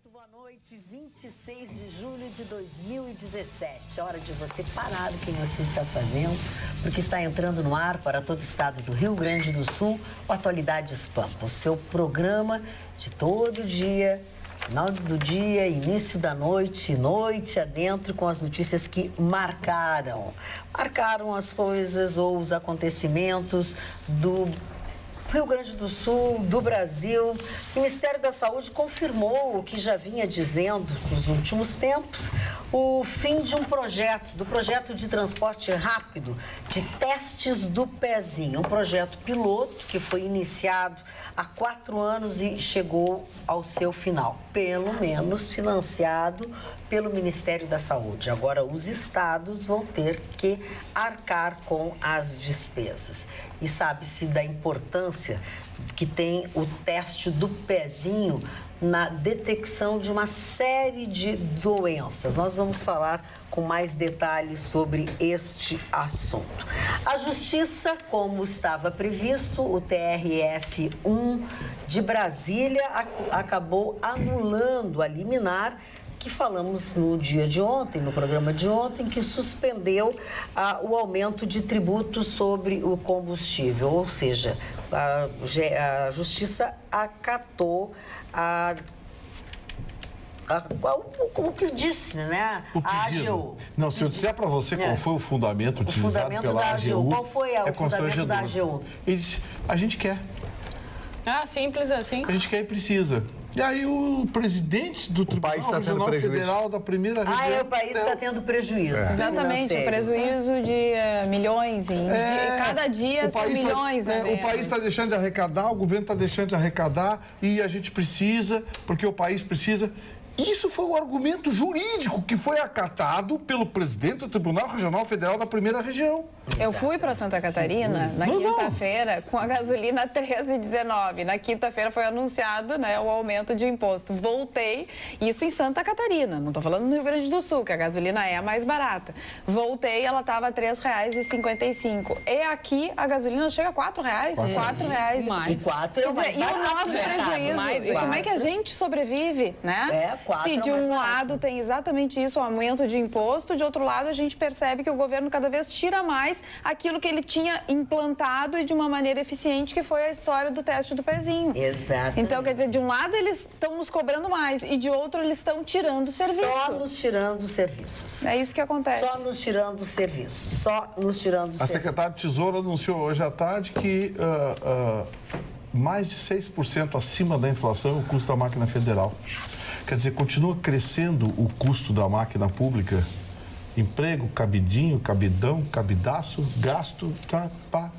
Muito boa noite, 26 de julho de 2017. Hora de você parar o que você está fazendo, porque está entrando no ar para todo o estado do Rio Grande do Sul o Atualidades Pampa, o seu programa de todo dia, final do dia, início da noite, noite adentro, com as notícias que marcaram as coisas ou os acontecimentos do Rio Grande do Sul, do Brasil. O Ministério da Saúde confirmou o que já vinha dizendo nos últimos tempos, o fim de do projeto de transporte rápido de testes do pezinho, um projeto piloto que foi iniciado há 4 anos e chegou ao seu final, pelo menos financiado pelo Ministério da Saúde. Agora, os estados vão ter que arcar com as despesas. E sabe-se da importância que tem o teste do pezinho na detecção de uma série de doenças. Nós vamos falar com mais detalhes sobre este assunto. A Justiça, como estava previsto, o TRF1 de Brasília acabou anulando a liminar que falamos no dia de ontem, no programa de ontem, que suspendeu o aumento de tributos sobre o combustível. Ou seja, a Justiça acatou o que disse, né? A AGU. Não, se eu disser para você qual foi o fundamento utilizado pela AGU, qual foi o fundamento da AGU? Ele disse, a gente quer. Ah, simples assim. A gente quer e precisa. E aí o presidente do Tribunal Regional Federal da primeira região... o país está tendo prejuízo. Exatamente, o prejuízo de milhões. Cada dia são milhões. O país está deixando de arrecadar, o governo está deixando de arrecadar e a gente precisa, porque o país precisa... Isso foi o argumento jurídico que foi acatado pelo presidente do Tribunal Regional Federal da primeira região. Eu fui para Santa Catarina na quinta-feira com a gasolina 13,19. Na quinta-feira foi anunciado, né, o aumento de imposto. Voltei, isso em Santa Catarina, não estou falando no Rio Grande do Sul, que a gasolina é a mais barata. Voltei, ela estava R$ 3,55. E aqui a gasolina chega a R$ 4,00. R$ 4,00 mais. E 4 é o mais barato, e o nosso prejuízo. E como é que a gente sobrevive, né? Se de um lado tem exatamente isso, o aumento de imposto, de outro lado a gente percebe que o governo cada vez tira mais aquilo que ele tinha implantado e de uma maneira eficiente, que foi a história do teste do pezinho. Exato. Então, quer dizer, de um lado eles estão nos cobrando mais e de outro eles estão tirando o serviço. Só nos tirando os serviços. É isso que acontece. Só nos tirando os serviços. Só nos tirando os serviços. A secretária de Tesouro anunciou hoje à tarde que mais de 6% acima da inflação o custo da máquina federal. Quer dizer, continua crescendo o custo da máquina pública. Emprego, cabidinho, cabidão, cabidaço, gasto, pá.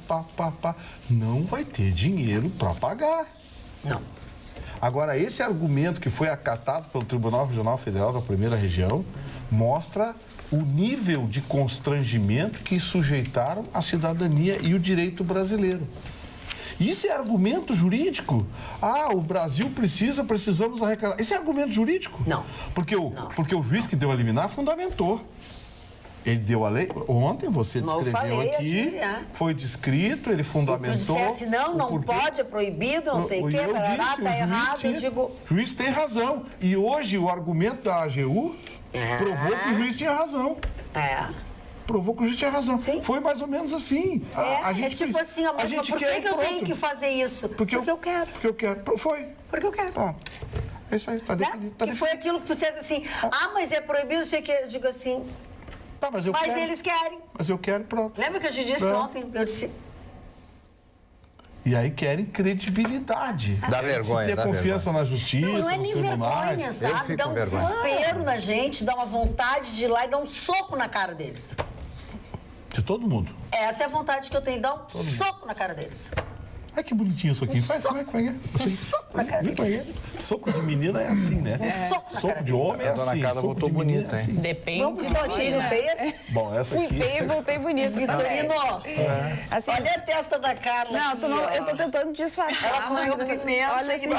Não vai ter dinheiro para pagar. Não. Agora, esse argumento que foi acatado pelo Tribunal Regional Federal da Primeira Região mostra o nível de constrangimento que sujeitaram a cidadania e o direito brasileiro. Isso é argumento jurídico? O Brasil precisamos arrecadar. Isso é argumento jurídico? Não. Porque o juiz que deu a liminar fundamentou. Ele deu a lei. Ontem você descreveu aqui, foi descrito, ele fundamentou. Tu dissesse, não pode, é proibido, não sei o quê, está errado, eu digo... O juiz tem razão. E hoje o argumento da AGU provou que o juiz tinha razão. Provou que o juiz tinha razão. Sim. Foi mais ou menos assim. Tipo assim, mas por que eu tenho que fazer isso? Porque eu quero. Porque eu quero. Foi. Porque eu quero. É isso aí, está definido. E foi aquilo que tu dissesse assim, mas é proibido, não sei o que. Eu digo assim, mas eles querem. Mas eu quero, pronto. Lembra que eu te disse ontem? Eu disse... E aí querem credibilidade. Dá vergonha. Ter confiança na justiça, não é nem vergonha, sabe? Dá um desespero na gente, dá uma vontade de ir lá e dar um soco na cara deles. De todo mundo. Essa é a vontade que eu tenho, de dar um soco na cara deles. Ai, que bonitinho isso aqui. Como é? Soco na cara deles. Soco de menina é assim, né? Soco de homem é assim. A dona Carla voltou bonita, hein? Depende. Vamos botar feia. Bom, essa aqui... Fui feia e voltei bonita. Vitorino, assim, olha a testa da Carla. Não, eu tô tentando disfarçar. Ela comeu pimenta. Olha que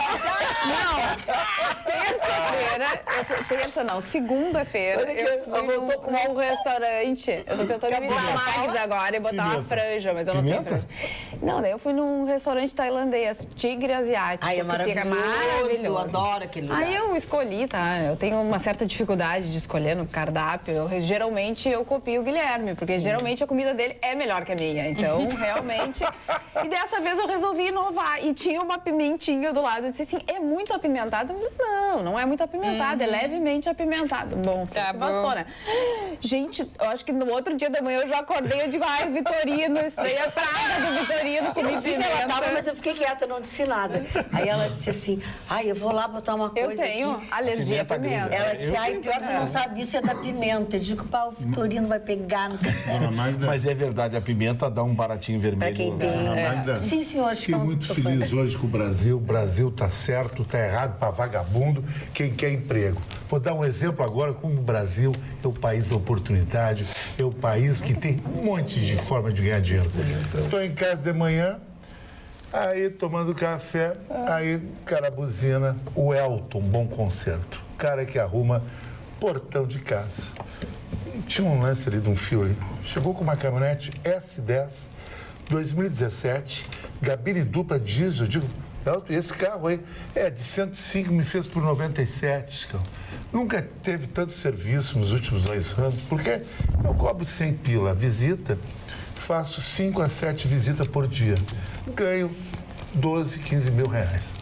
segunda-feira, eu fui num restaurante. Eu tô tentando evitar mais agora e botar uma franja, mas eu não tenho franja. Não, daí eu fui num restaurante restaurante tailandês, tigre asiático. Ai, é que fica maravilhoso, eu adoro aquele lugar. Aí eu escolhi, tá? Eu tenho uma certa dificuldade de escolher no cardápio. Geralmente eu copio o Guilherme, porque geralmente a comida dele é melhor que a minha. Então, realmente... E dessa vez eu resolvi inovar. E tinha uma pimentinha do lado. Eu disse assim, é muito apimentado? Não, não é muito apimentado, é levemente apimentado. Bom, foi que bastou, né? Gente, eu acho que no outro dia da manhã eu já acordei, eu digo, ai, Vitorino, isso daí é praga do Vitorino, comi pimenta. Ela tava, mas eu fiquei quieta, não disse nada. Aí ela disse assim, ai, eu vou lá botar uma coisa Eu tenho aqui. alergia a pimenta. Ela disse, ai, pior que não sabe isso, é da pimenta. Eu digo, pá, o Vitorino vai pegar no café. Mas é verdade, a pimenta dá um baratinho vermelho. Pra quem tem. Magda, Sim, senhor. fiquei muito feliz hoje com o Brasil. O Brasil tá certo, tá errado para vagabundo, quem quer emprego. Vou dar um exemplo agora como o Brasil é o país da oportunidade, é o país que tem um monte de forma de ganhar dinheiro. Estou em casa de manhã, aí tomando café, aí cara buzina, o Elton, Bom Concerto, cara que arruma portão de casa. E tinha um lance ali de um fio ali. Chegou com uma caminhonete S10, 2017, gabine dupla diesel. Eu digo, Elton, e esse carro aí é de 105, me fez por 97, cara. Nunca teve tanto serviço nos últimos 2 anos, porque eu cobro 100 pila a visita, faço 5 a 7 visitas por dia. Ganho 12, 15 mil reais.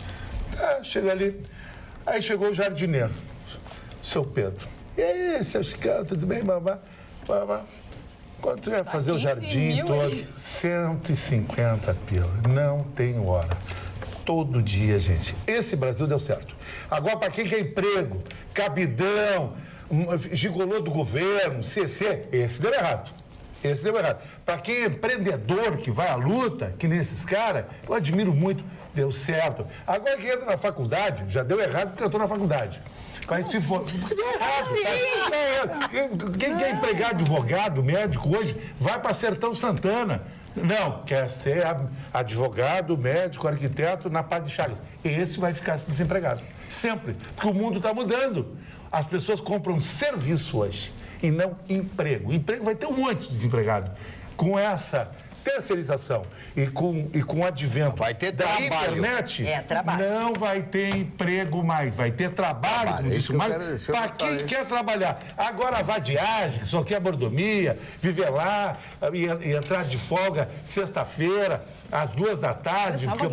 Chega ali. Aí chegou o jardineiro, seu Pedro. E aí, seu Chicão, tudo bem, babá? Babá. Quanto é fazer o jardim todo? 150 pila. Não tem hora. Todo dia, gente. Esse Brasil deu certo. Agora, para quem quer emprego, cabidão, gigolô do governo, CC, esse deu errado. Esse deu errado. Para quem é empreendedor, que vai à luta, que nem esses caras, eu admiro muito, deu certo. Agora, quem entra na faculdade, já deu errado porque eu estou na faculdade. Mas se for... Porque deu errado. Quem quer empregar advogado, médico hoje, vai para Sertão Santana. Não, quer ser advogado, médico, arquiteto na Pá de Chagas. Esse vai ficar desempregado. Sempre. Porque o mundo está mudando. As pessoas compram serviço hoje e não emprego. O emprego vai ter um monte de desempregado. Com essa terceirização e com o advento da internet, não vai ter emprego mais. Vai ter trabalho mais para quem quer trabalhar. Agora a vadiagem, só quer mordomia, viver lá e entrar de folga sexta-feira, às 2 da tarde, porque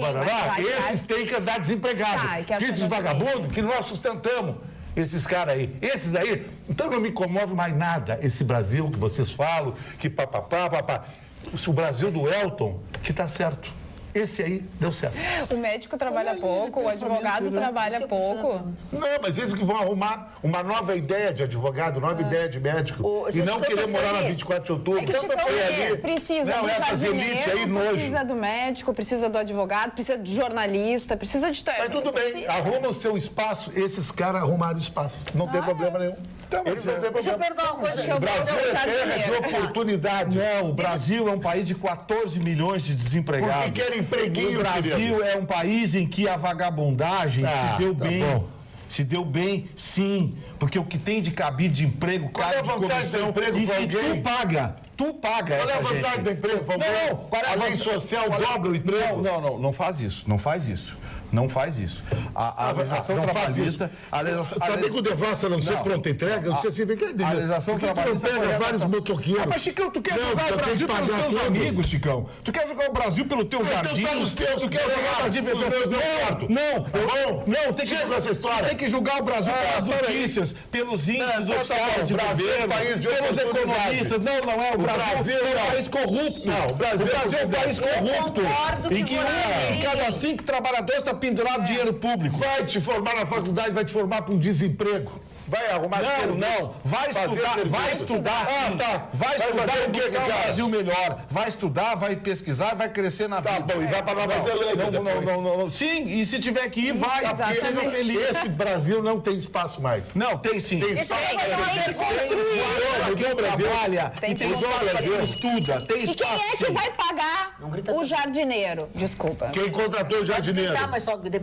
esses têm que andar desempregados. Esses vagabundos que nós sustentamos. Esses caras aí, esses aí, então não me comove mais nada esse Brasil que vocês falam, que papapá. O Brasil do Elton, que tá certo. Esse aí deu certo. O médico trabalha pouco, o advogado trabalha pouco. Não, mas esses que vão arrumar uma nova ideia de advogado, nova ideia de médico. E não querer morar na 24 de outubro. Precisa do jardineiro, precisa do médico, precisa do advogado, precisa do jornalista, precisa de... Mas tudo bem, arruma o seu espaço. Esses caras arrumaram o espaço. Não tem problema nenhum. Eles não têm problema. Deixa eu perguntar uma coisa. O Brasil é terra de oportunidade. Não, o Brasil é um país de 14 milhões de desempregados. Porque quer empreguinho, o Brasil é um país em que a vagabundagem se deu bem. Bom. Se deu bem, sim. Porque o que tem de cabide de emprego, cara de comissão, emprego pra alguém? Tu paga essa gente. Qual é a vantagem do emprego pra alguém? Qual é a lei social dobra o emprego? Não faz isso. Não faz isso. Não faz isso. A legislação trabalhista... Sabia que o Devassa não ser pronta entrega? Eu disse assim, vem cá, a legislação trabalhista... Pega vários motoqueiros. Mas, Chicão, tu quer jogar o Brasil pelos teus amigos, Chicão. Tu quer jogar o Brasil pelo teu jardim. Tu quer jogar o Brasil pelo teu jardim. Não, tem que jogar essa história. Tem que julgar o Brasil pelas notícias, pelos índices oficiais de governo, pelos economistas. Não é. O Brasil é um país corrupto. O Brasil é um país corrupto. Em que cada 5 trabalhadores está pendurado dinheiro público. Vai te formar na faculdade, vai te formar para um desemprego. Vai arrumar vai estudar sim. Vai estudar e buscar um Brasil melhor. Vai estudar, vai pesquisar, vai crescer na vida. Tá bom, e vai para Nova Zelândia. Não. Sim, e se tiver que ir, vai. Seja feliz. Esse Brasil não tem espaço mais. Não, tem sim. Tem espaço. Quem trabalha, quem estuda, tem espaço. E quem é que vai pagar o jardineiro? Desculpa. Quem contratou o jardineiro?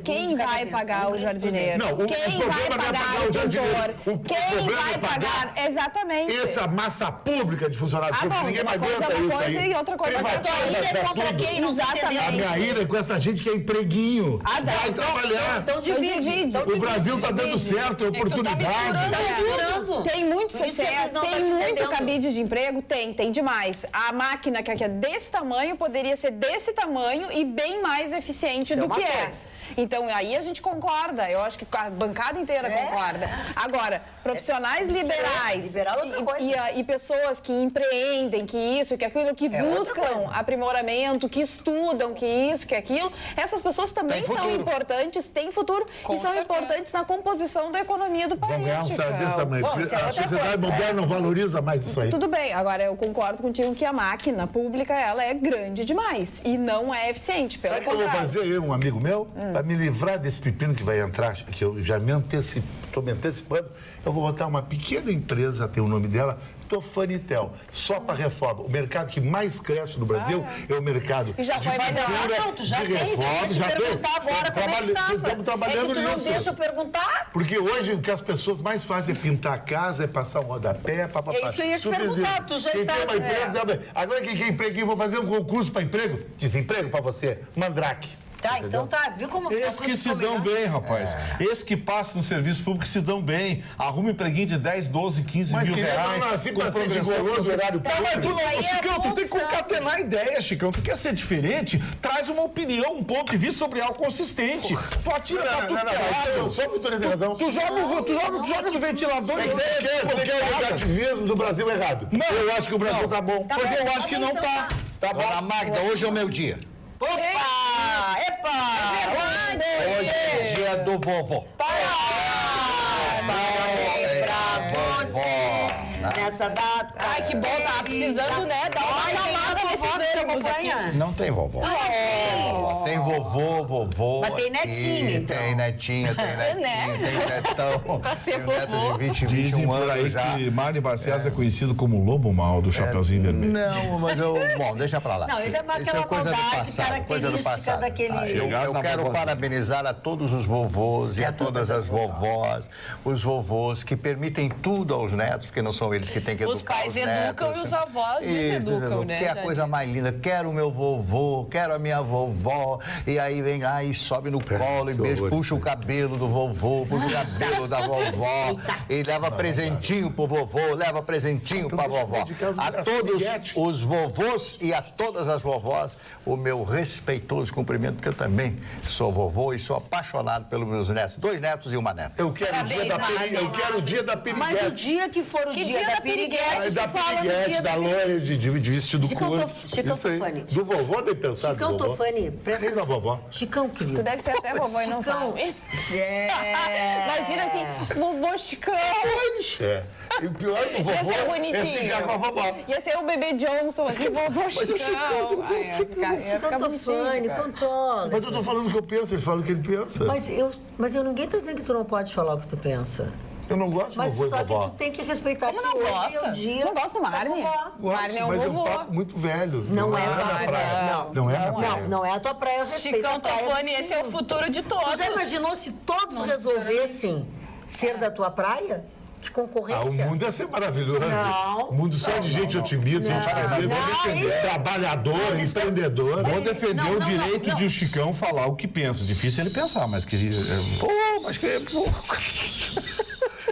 Quem vai pagar o jardineiro? Não, quem vai pagar o pintor? O Quem problema vai é pagar? Exatamente. essa massa pública de funcionários públicos, bom, ninguém uma mais coisa aguenta é uma isso coisa aí. e outra coisa Quem vai é outra. pagar Tua ira é essa contra tudo? quem? Não tô Exatamente. A entendendo. minha ira é com essa gente que é empreguinho. Ah, não. Vai trabalhar. Então divide. O Brasil está dando certo, é oportunidade. Tá misturando. Tem muito Por isso que CCE, eles não tem tá te muito entendendo. cabide de emprego? Tem demais. A máquina que é desse tamanho poderia ser desse tamanho e bem mais eficiente Isso é do uma que é. coisa. Então, aí a gente concorda. Eu acho que a bancada inteira concorda. Agora, profissionais liberais Liberal é outra coisa. e pessoas que empreendem, que isso, que aquilo, que É outra buscam coisa. aprimoramento, que estudam, que isso, que aquilo, essas pessoas também Tem são futuro. importantes, têm futuro Com e são certeza. importantes na composição da economia do país. Vamos ganhar um salário desse tamanho. Bom, isso é A outra sociedade coisa, moderna não valoriza mais isso aí. Tudo bem, agora eu concordo contigo que a máquina pública ela é grande demais e não é eficiente, pelo Sabe o que eu vou contrário. fazer, eu, um amigo meu, para me livrar desse pepino que vai entrar, que eu já estou me antecipando, eu vou botar uma pequena empresa, tem o nome dela, Tofanitel, só para reforma. O mercado que mais cresce no Brasil é o mercado E já de foi melhor. pintura, Não, tu já de fez, reforma, eu já ia te tem. perguntar agora como é que estava. Estamos trabalhando é que tu não nisso. deixa eu perguntar. Porque hoje o que as pessoas mais fazem é pintar a casa, é passar um rodapé, papapá. É isso que eu ia te Tu fez perguntar, isso. tu já quem estás- tem uma empresa, sabe? Agora quem quer emprego, eu vou fazer um concurso para emprego, desemprego para você, Mandrake. Tá, então tá. Viu como Esses que se dão bem, rapaz. Esses que passam no serviço público se dão bem. Arruma um empreguinho de 10, 12, 15 Mas mil queria reais. não nasci com pra ser progressão. gigoloso, horário Tá, mas tu Isso aí não, é Chicão, tu tem que corrupção. concatenar ideias, Chicão. Tu quer ser diferente? Traz uma opinião, um ponto de vista sobre algo consistente. Tu atira pra tudo que é lado. Eu sou muito de razão. Tu joga no ventilador e Porque o negativismo do Brasil é errado. Não. Eu acho que o Brasil tá bom. Mas eu acho que não então tá. Tá bom. Dona Magda, hoje é o meu dia. Opa! Epa! Hoje é dia do vovô. Parabéns pra você nessa data. Ai, que bom, tava precisando, né? Dar uma acalmada nesses ânimos aqui. Não tem vovó. Tem vovô, vovô. Mas tem netinho, aqui, então. Tem netinha, tem netinho, Né? tem netão. Pra ser Tem um neto vovô. de 20, Dizem 21 por aí anos já. que Mário Barcelos é conhecido como o lobo mau do Chapeuzinho Vermelho. Não, mas eu... Bom, deixa pra lá. Não, isso é aquela coisa do maldade passado, coisa do característica passado. daquele- Eu Chegado na quero vovozinha. parabenizar a todos os vovôs e a todas as vovós, os vovôs que permitem tudo aos netos, porque não são eles que têm que Os educar pais os netos. educam e os avós deseducam, né, Que é a Jade? coisa mais linda. Quero o meu vovô, quero a minha vovó. E aí vem lá e sobe no colo e beija, puxa o cabelo do vovô, puxa o cabelo da vovó. E leva presentinho pro vovô, leva presentinho pra vovó. dedicar as A mulheres todos piriguete. os vovôs e a todas as vovós, o meu respeitoso cumprimento, porque eu também sou vovô e sou apaixonado pelos meus netos. 2 netos e uma neta. Eu quero o dia da Parabéns, piriguete. Eu quero o dia da Mas o piriguete. dia que for o Que dia da piriguete, Da tu fala no piriguete, dia da da loira de vestido Chicão curto. Chicão Isso aí. Tofani. Do vovô nem pensar. Chicão do vovô. Tofani, presta Nem da atenção. vovó. Chicão, querido. Tu deve ser até vovô e não Chicão. sabe. É. Imagina assim, vovô Chicão. É. E o pior que o Ia vovô ser é bonitinho. ficar com a vovó. Ia ser o bebê Johnson aqui, vovô Chicão. Ai, ia ficar bonitinho, Tofani, Chicão. controla. Mas eu tô falando o que eu penso, ele fala o que ele pensa. Mas ninguém tá dizendo que tu não pode falar o que tu pensa. Eu não gosto de Mas vovô e só que vovó. tu tem que respeitar Como que não hoje é gosta? o dia Não gosto do da Marne. vovó. Gosto, Marne é um mas é um vovô. papo muito velho. Não é a minha praia. praia. Não é a minha praia. Não é a tua praia, eu respeito Chicão a praia do Tofani, esse é o filho. futuro de Tu todos. já imaginou se todos resolvessem ser da tua praia? Que Ah, o concorrência. mundo ia ser maravilhoso. Não. O mundo só de gente otimista, gente feliz, Não, trabalhadora, empreendedora. Vou defender Não, o não, direito não. de o Chicão falar o que pensa. Difícil ele pensar, mas que... Pô, mas que...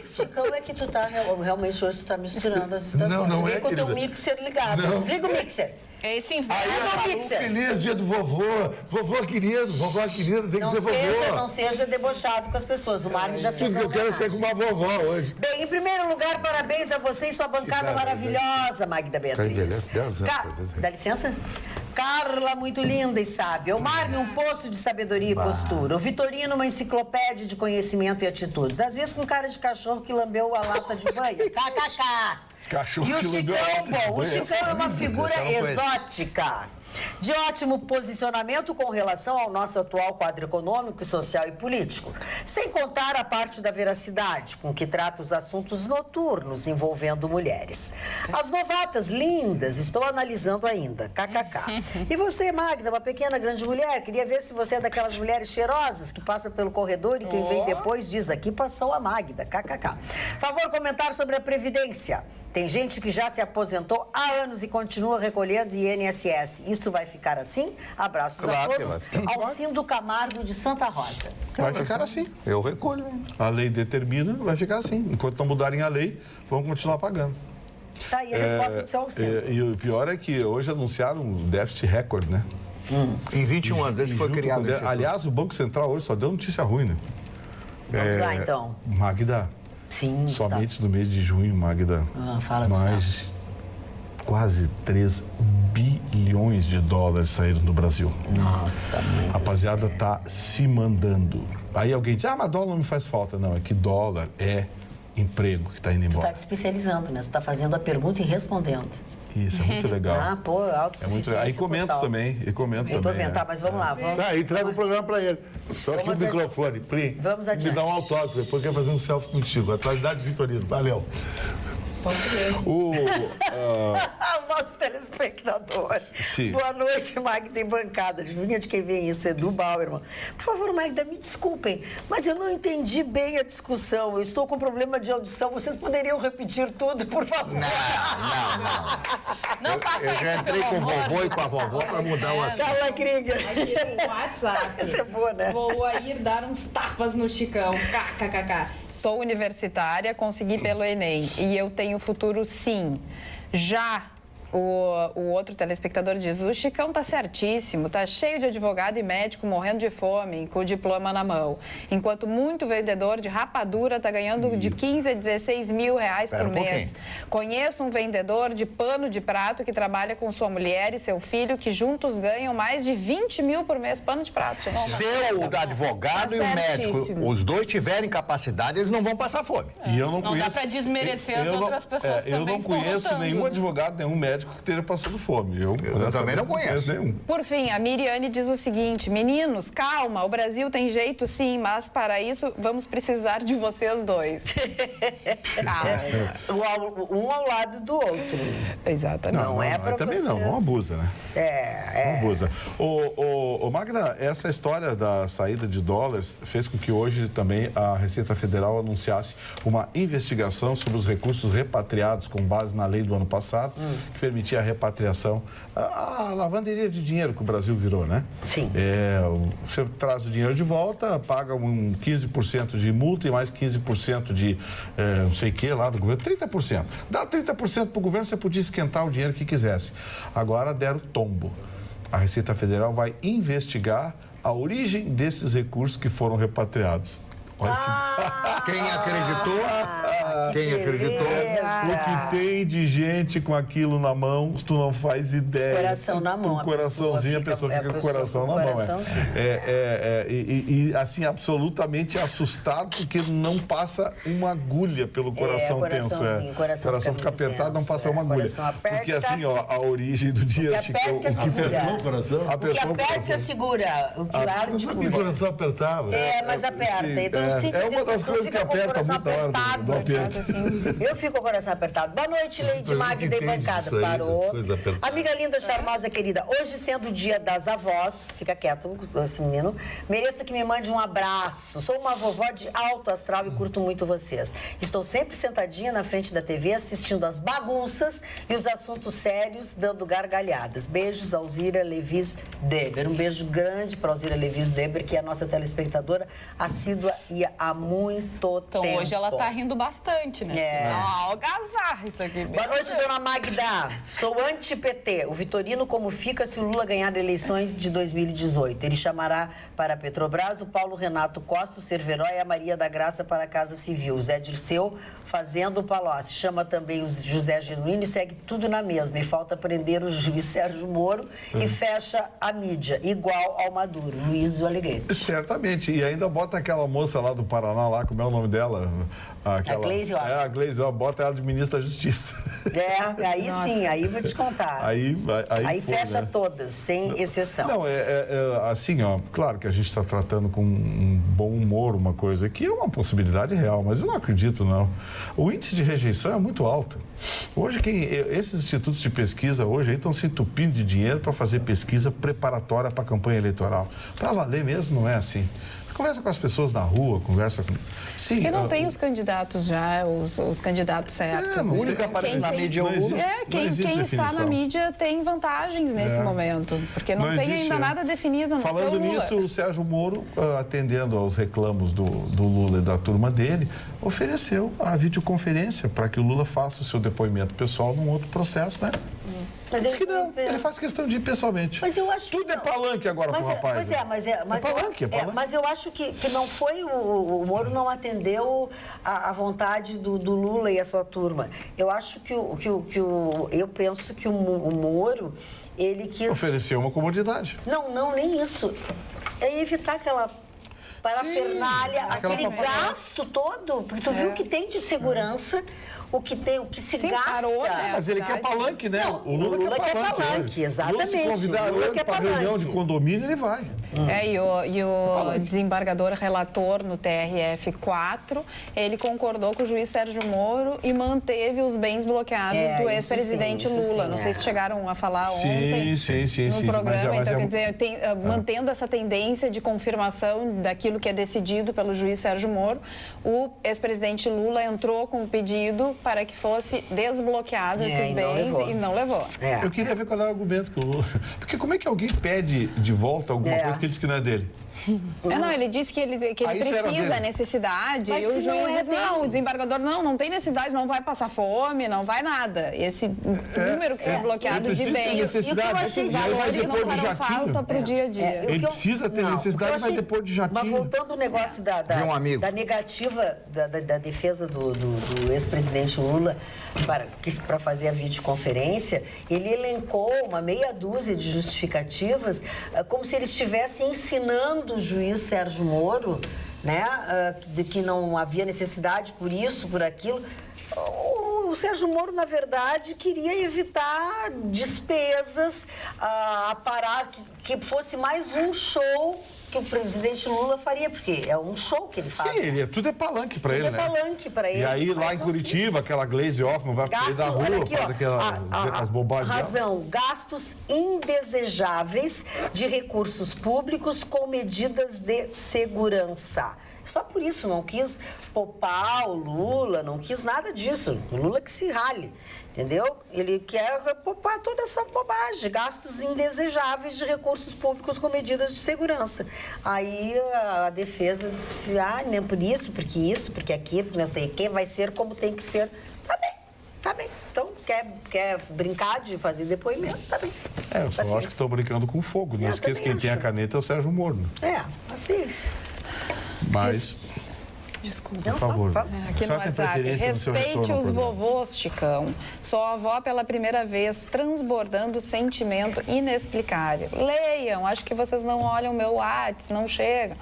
Chicão, é que tu tá realmente hoje tu tá misturando as estações. Não, não tu vem é, com o teu querida. mixer ligado. Não. Desliga o mixer. Esse Aí inverno. Não, mixer. feliz dia do vovô. Vovô querido, vovó querida, tem que Não ser vovô. seja debochado com as pessoas. O Marne já fez Tudo que eu quero é ser com uma vovó hoje. Bem, em primeiro lugar, parabéns a você e sua bancada Que maravilhosa, Magda Beatriz. envelhece 10 anos, tá vendo? Dá licença? Carla, muito linda e sábia. O Marne, um poço de sabedoria e postura. O Vitorino, uma enciclopédia de conhecimento e atitudes. Às vezes com cara de cachorro que lambeu a lata de banha. KKK. Cachorro E o que lambeu a Chicão, lata de bom, o banha. Chicão é uma figura Essa é uma coisa. exótica. De ótimo posicionamento com relação ao nosso atual quadro econômico, social e político. Sem contar a parte da veracidade, com que trata os assuntos noturnos envolvendo mulheres. As novatas lindas, estou analisando ainda, kkk. E você, Magda, uma pequena grande mulher, queria ver se você é daquelas mulheres cheirosas que passam pelo corredor e quem vem depois diz, aqui passou a Magda, kkk. Favor comentar sobre a Previdência. Tem gente que já se aposentou há anos e continua recolhendo INSS. Isso vai ficar assim? Abraços a todos. Alcindo Camargo de Santa Rosa. Vai ficar assim. Eu recolho. A lei determina, vai ficar assim. Enquanto não mudarem a lei, vão continuar pagando. Tá aí a resposta do seu Alcindo. E o pior é que hoje anunciaram um déficit recorde, né? Em 21 anos, desde que foi Junto criado. com aliás, o Banco Central hoje só deu notícia ruim, né? Vamos lá, então. Magda, Sim, somente no mês de junho, Magda, fala, mais quase 3 bilhões de dólares saíram do Brasil. Nossa, mãe. A rapaziada tá se mandando. Aí alguém diz, mas dólar não me faz falta. Não, é que dólar é emprego que tá indo Tu embora. tá te especializando, né? Tu tá fazendo a pergunta e respondendo. Isso, é muito legal. Ah, pô, É muito autossuficiência legal. Aí comento total. também, e comento Eu tô também. vendo, tá, mas vamos lá. Vamos... Tá, entrega o programa pra ele. Só aqui o Vamos microfone, Plim. Vamos Me adiante. dá um autógrafo, depois quer fazer um selfie contigo. Atualidade Vitorino, valeu. O nosso telespectador. Sim. Boa noite, Magda e bancada. Adivinha de quem vem isso? Edu Bauerman. Por favor, Magda, me desculpem, mas eu não entendi bem a discussão. Eu estou com problema de audição. Vocês poderiam repetir tudo, por favor? Não faça Eu isso, já entrei pelo com o amor vovô de e com a vovó para mudar o assunto. Carla Krieger. Aqui no WhatsApp. Essa é boa, né? Vou ir dar uns tapas no Chicão. KKKK. Sou universitária, consegui pelo Enem. E eu tenho futuro, sim. Já o outro telespectador diz, o Chicão tá certíssimo, tá cheio de advogado e médico morrendo de fome, com o diploma na mão. Enquanto muito vendedor de rapadura tá ganhando de 15 a 16 mil reais por mês. Conheço um vendedor de pano de prato que trabalha com sua mulher e seu filho, que juntos ganham mais de 20 mil por mês. Pano de prato, gente. Se o advogado Tá e o médico, certíssimo. os dois tiverem capacidade, eles não vão passar fome. E eu não Não conheço, dá pra desmerecer as eu não- outras pessoas que Eu também não estão conheço lutando, nenhum né? advogado, nenhum médico que esteja passando fome. Eu também não conheço. nenhum. Por fim, a Miriane diz o seguinte, meninos, calma, o Brasil tem jeito sim, mas para isso vamos precisar de vocês dois. Calma. Um ao lado do outro. Exatamente. Não é pra aí também vocês. não abusa, né? É. Não abusa. Ô, Magda, essa história da saída de dólares fez com que hoje também a Receita Federal anunciasse uma investigação sobre os recursos repatriados com base na lei do ano passado, que permitia a repatriação, a lavanderia de dinheiro que o Brasil virou, né? Sim. Você traz o dinheiro de volta, paga um 15% de multa e mais 15% de não sei o que lá do governo, 30%. Dá 30% para o governo, você podia esquentar o dinheiro que quisesse. Agora deram tombo. A Receita Federal vai investigar a origem desses recursos que foram repatriados. Olha Quem acreditou? Quem acreditou? o que tem de gente com aquilo na mão, tu não faz ideia. Coração na mão, Um a coraçãozinho, a pessoa fica com o coração na mão. coraçãozinho. E assim, absolutamente assustado, porque não passa uma agulha pelo coração tenso. coraçãozinho, o coração fica muito apertado, não tenso, passa uma agulha. coração aperta. Porque assim, ó, a origem do dinheiro, que aperta, Chicão, o que segura. fez O coração? O que apertou o aperta, coração. segura. O que arde, Não sabia que o segura. coração apertava. Mas aperta. sim, Então, é. sente É às uma vezes, das tu coisas fica que com o aperta coração muito na hora do apertado, aperto. assim. Eu fico com o coração apertado. Boa noite, Leide Mas Magda e entende bancada. disso aí, das Parou. coisas apertadas. Amiga linda, charmosa, querida. Hoje, sendo o dia das avós, fica quieto, esse menino, mereço que me mande um abraço. Sou uma vovó de alto astral e curto muito vocês. Estou sempre sentadinha na frente da TV, assistindo as bagunças e os assuntos sérios, dando gargalhadas. Beijos, Alzira Levis Deber. Um beijo grande para Alzira Levis Deber, que é a nossa telespectadora assídua e há muito Então tempo. hoje ela tá rindo bastante, né? É. Algazarra isso aqui. Boa noite, dona Magda. Sou anti-PT. O Vitorino, como fica se o Lula ganhar eleições de 2018? Ele chamará para a Petrobras o Paulo Renato Costa, o Cerveró e a Maria da Graça para a Casa Civil. O Zé Dirceu fazendo o Palocci. Chama também o José Genuíno e segue tudo na mesma. E falta prender o juiz Sérgio Moro e fecha a mídia, igual ao Maduro. Luiz Alegre. Certamente. E ainda bota aquela moça lá do Paraná, lá, como é o nome dela? A Cleise Glaze Hoffman. A Glaze Hoffman, bota ela de ministra da Justiça. Aí sim, aí vou te contar. Aí foi, fecha né? todas, sem exceção. Não, assim, ó, claro que a gente está tratando com um bom humor uma coisa que é uma possibilidade real, mas eu não acredito, não. O índice de rejeição é muito alto. Hoje, esses institutos de pesquisa hoje aí estão se entupindo de dinheiro para fazer pesquisa preparatória para a campanha eleitoral. Para valer mesmo, não é assim. Conversa com as pessoas na rua, conversa com... Sim, porque não tem os candidatos já, os candidatos certos. O único que aparece na mídia é o Lula. Quem está na mídia tem vantagens nesse momento, porque não tem ainda nada definido no seu Lula. Falando nisso, o Sérgio Moro, atendendo aos reclamos do Lula e da turma dele, ofereceu a videoconferência para que o Lula faça o seu depoimento pessoal num outro processo, né? Mas Diz que não, ele faz questão de ir pessoalmente. Mas eu acho Tudo que é palanque agora pro rapaz. Pois é, mas palanque. Mas eu acho que não foi o Moro não atendeu a vontade do Lula e a sua turma. Eu acho eu penso que o Moro, ele quis... Ofereceu uma comodidade. Não, nem isso. É evitar aquela parafernália, aquele gasto todo, porque tu viu o que tem de segurança, o que se gasta. Parou, né? Mas ele quer palanque, né? Não, o Lula quer palanque, exatamente. Se convidar ele para reunião de condomínio, ele vai. E o desembargador relator no TRF4, ele concordou com o juiz Sérgio Moro e manteve os bens bloqueados do ex-presidente Lula. Não sei se chegaram a falar ontem no programa. Então, quer dizer, mantendo essa tendência de confirmação daquilo que é decidido pelo juiz Sérgio Moro, o ex-presidente Lula entrou com um pedido para que fosse desbloqueado esses bens e não levou. Eu queria ver qual era o argumento que o Lula... Porque como é que alguém pede de volta alguma coisa que ele diz que não é dele? Não, ele disse que ele precisa, necessidade, mas e o juiz diz, não, o desembargador, não tem necessidade, não vai passar fome, não vai nada. Esse número que foi bloqueado de bens, esses valores não farão falta para o dia a dia. Ele precisa ter necessidade, vai depor de jatinho. Mas voltando ao negócio da negativa da defesa do ex-presidente Lula para fazer a videoconferência, ele elencou uma meia dúzia de justificativas, como se ele estivesse ensinando o juiz Sérgio Moro, né, de que não havia necessidade por isso, por aquilo. O Sérgio Moro, na verdade, queria evitar despesas, que fosse mais um show que o presidente Lula faria, porque é um show que ele faz. Sim, tudo é palanque para ele, né? Tudo é palanque para ele. E aí, lá em Curitiba, aquela Glaze Hoffman vai para da rua, faz as bobagens. Razão, gastos indesejáveis de recursos públicos com medidas de segurança. Só por isso não quis poupar o Lula, não quis nada disso. O Lula que se rale, entendeu? Ele quer poupar toda essa bobagem, gastos indesejáveis de recursos públicos com medidas de segurança. Aí a defesa disse, nem por isso, porque aquilo, não sei o que, vai ser como tem que ser. Tá bem. Então, quer brincar de fazer depoimento? Tá bem. Eu só acho que estão brincando com fogo. Não esqueça que quem tem a caneta é o Sérgio Moro. Paciência. Mas... Desculpa. Por favor. Aqui no WhatsApp. Respeite os vovôs, Chicão. Sou avó pela primeira vez, transbordando sentimento inexplicável. Leiam, acho que vocês não olham o meu WhatsApp, não chegam.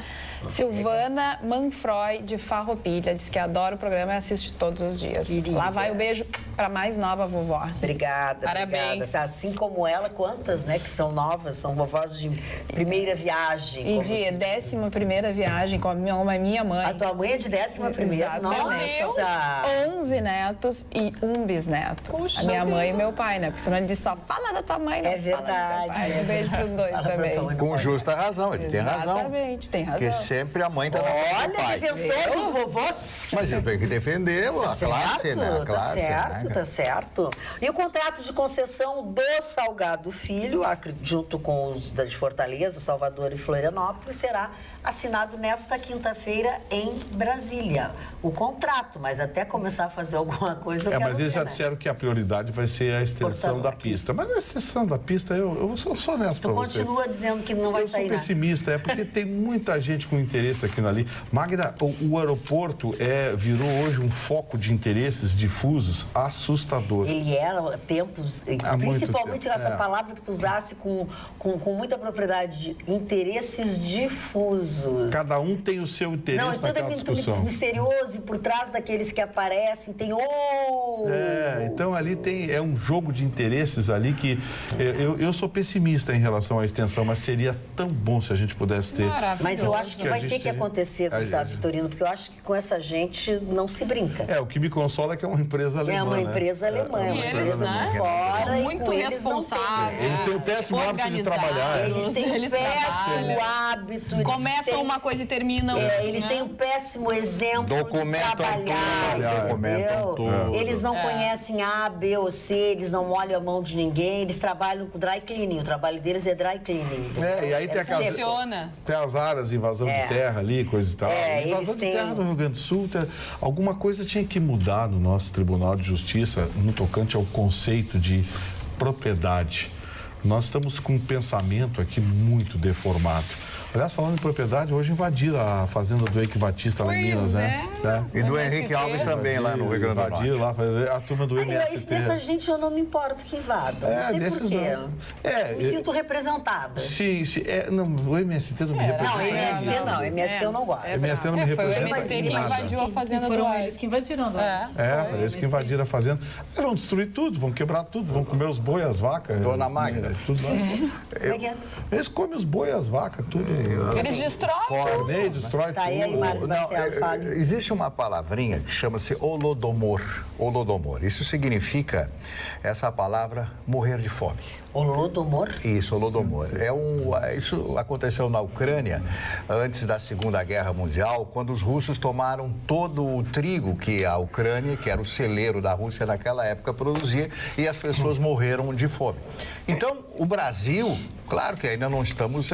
Silvana Manfroy, de Farroupilha, diz que adora o programa e assiste todos os dias. Querida. Lá vai o beijo para mais nova vovó. Obrigada. Parabéns. Obrigada. Assim como ela, quantas, né, que são novas, são vovós de primeira viagem. E de 11ª viagem com a minha mãe. A tua mãe é de 11ª? Nossa! 11 netos e um bisneto. Puxa, a minha mãe e meu pai, né? Porque senão ele diz só, fala da tua mãe, não é verdade. Fala do teu pai. Um beijo pros dois também. Com justa razão, ele tem razão. Exatamente, tem razão. Porque sempre a mãe tá na frente do pai. Olha, defensor dos vovós. Mas ele tem que defender a classe, né? A classe, tá certo. E o contrato de concessão do Salgado Filho, junto com os de Fortaleza, Salvador e Florianópolis, será assinado nesta quinta-feira em Brasília. O contrato, mas até começar a fazer alguma coisa... mas eles já disseram que a prioridade vai ser a extensão da pista. Mas a extensão da pista, eu sou honesto para vocês. Tu continua dizendo que não vai sair nada. Eu sou pessimista, porque tem muita gente com interesse aqui ali. Magda, o aeroporto virou hoje um foco de interesses difusos assustador. Ele era tempos, principalmente essa palavra que tu usasse com muita propriedade, de interesses difusos. misteriosos. Cada um tem o seu interesse Não, tudo é naquela muito discussão. misterioso e por trás daqueles que aparecem tem Então ali é um jogo de interesses ali que eu sou pessimista em relação à extensão, mas seria tão bom se a gente pudesse ter. Mas eu acho que vai ter que teria. acontecer, Gustavo Vitorino, porque eu acho que com essa gente não se brinca. O que me consola é que é uma empresa alemã. É uma empresa alemã, é uma empresa de fora. São e muito com eles não tem. responsáveis. Eles têm o péssimo hábito de trabalhar. Eles têm Eles péssimo trabalham. hábito. eles Começam têm- uma coisa e terminam. Eles têm um péssimo exemplo Documentam de trabalhar, tudo, documentam entendeu? tudo. Eles não conhecem A, B ou C, eles não molham a mão de ninguém, eles trabalham com dry cleaning, o trabalho deles é dry cleaning. E aí tem aquelas... Funciona. Tem as áreas de invasão de terra ali, coisa e tal. Invasão eles de têm- terra no Rio Grande do Sul, alguma coisa tinha que mudar no nosso Tribunal de Justiça no tocante ao conceito de propriedade. Nós estamos com um pensamento aqui muito deformado. Aliás, falando em propriedade, hoje invadiram a fazenda do Eike Batista lá em Minas, né? E do Henrique Alves também, lá no Rio Grande do Norte. Invadiram lá, a turma do MST. Dessa gente eu não me importo que invada. Não sei desses por quê. não. Me sinto representada. Sim, não, o MST não me representa. Não, MST não, MST eu não gosto. MST não me Foi o representa MST que nada. invadiu a fazenda do Foram Aires. eles que invadiram lá. Foi eles que invadiram a fazenda. Eles vão destruir tudo, vão quebrar tudo, vão comer os boi, as vacas. Dona Magda. Tudo lá. Como é que é? Eles comem os boi, as vacas, tudo. Eles destroem. Corneio, destrói Tá aí, tudo. Mário Marcelo, fale. Existe uma palavrinha que chama-se holodomor. Holodomor. Isso significa, essa palavra, morrer de fome. Holodomor? Isso, Holodomor. Isso aconteceu na Ucrânia antes da Segunda Guerra Mundial, quando os russos tomaram todo o trigo que a Ucrânia, que era o celeiro da Rússia naquela época, produzia, e as pessoas morreram de fome. Então, o Brasil, claro que ainda não estamos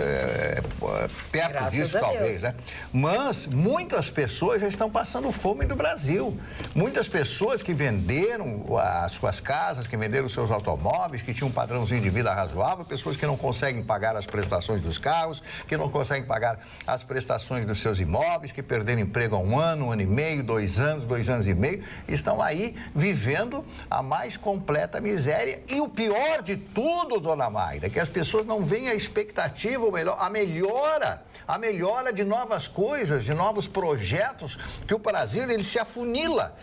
perto Graças disso, a talvez, Deus. né? Mas muitas pessoas já estão passando fome no Brasil. Muitas pessoas que venderam as suas casas, que venderam os seus automóveis, que tinham um padrãozinho de vida razoável, pessoas que não conseguem pagar as prestações dos carros, que não conseguem pagar as prestações dos seus imóveis, que perderam emprego há um ano e meio, 2 anos, 2 anos e meio, estão aí vivendo a mais completa miséria. E o pior de tudo, dona Magda, é que as pessoas não veem a expectativa, ou melhor, a melhora de novas coisas, de novos projetos, que o Brasil, ele se afunila.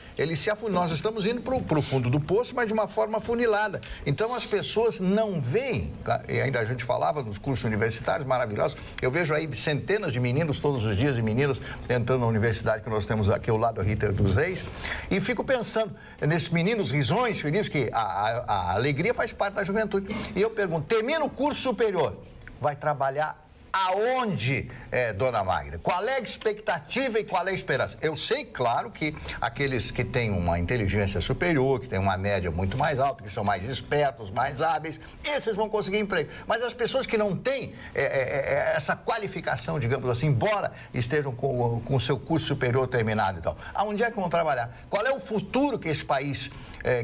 Nós estamos indo para o fundo do poço, mas de uma forma afunilada. Então, as pessoas não veem, e ainda a gente falava nos cursos universitários maravilhosos, eu vejo aí centenas de meninos todos os dias, e meninas entrando na universidade que nós temos aqui ao lado do Ritter dos Reis, e fico pensando nesses meninos risões, felizes, que a alegria faz parte da juventude. E eu pergunto, termina o curso superior, vai trabalhar aonde, dona Magda? Qual é a expectativa e qual é a esperança? Eu sei, claro, que aqueles que têm uma inteligência superior, que têm uma média muito mais alta, que são mais espertos, mais hábeis, esses vão conseguir emprego. Mas as pessoas que não têm essa qualificação, digamos assim, embora estejam com o seu curso superior terminado e tal, aonde é que vão trabalhar? Qual é o futuro que esse país,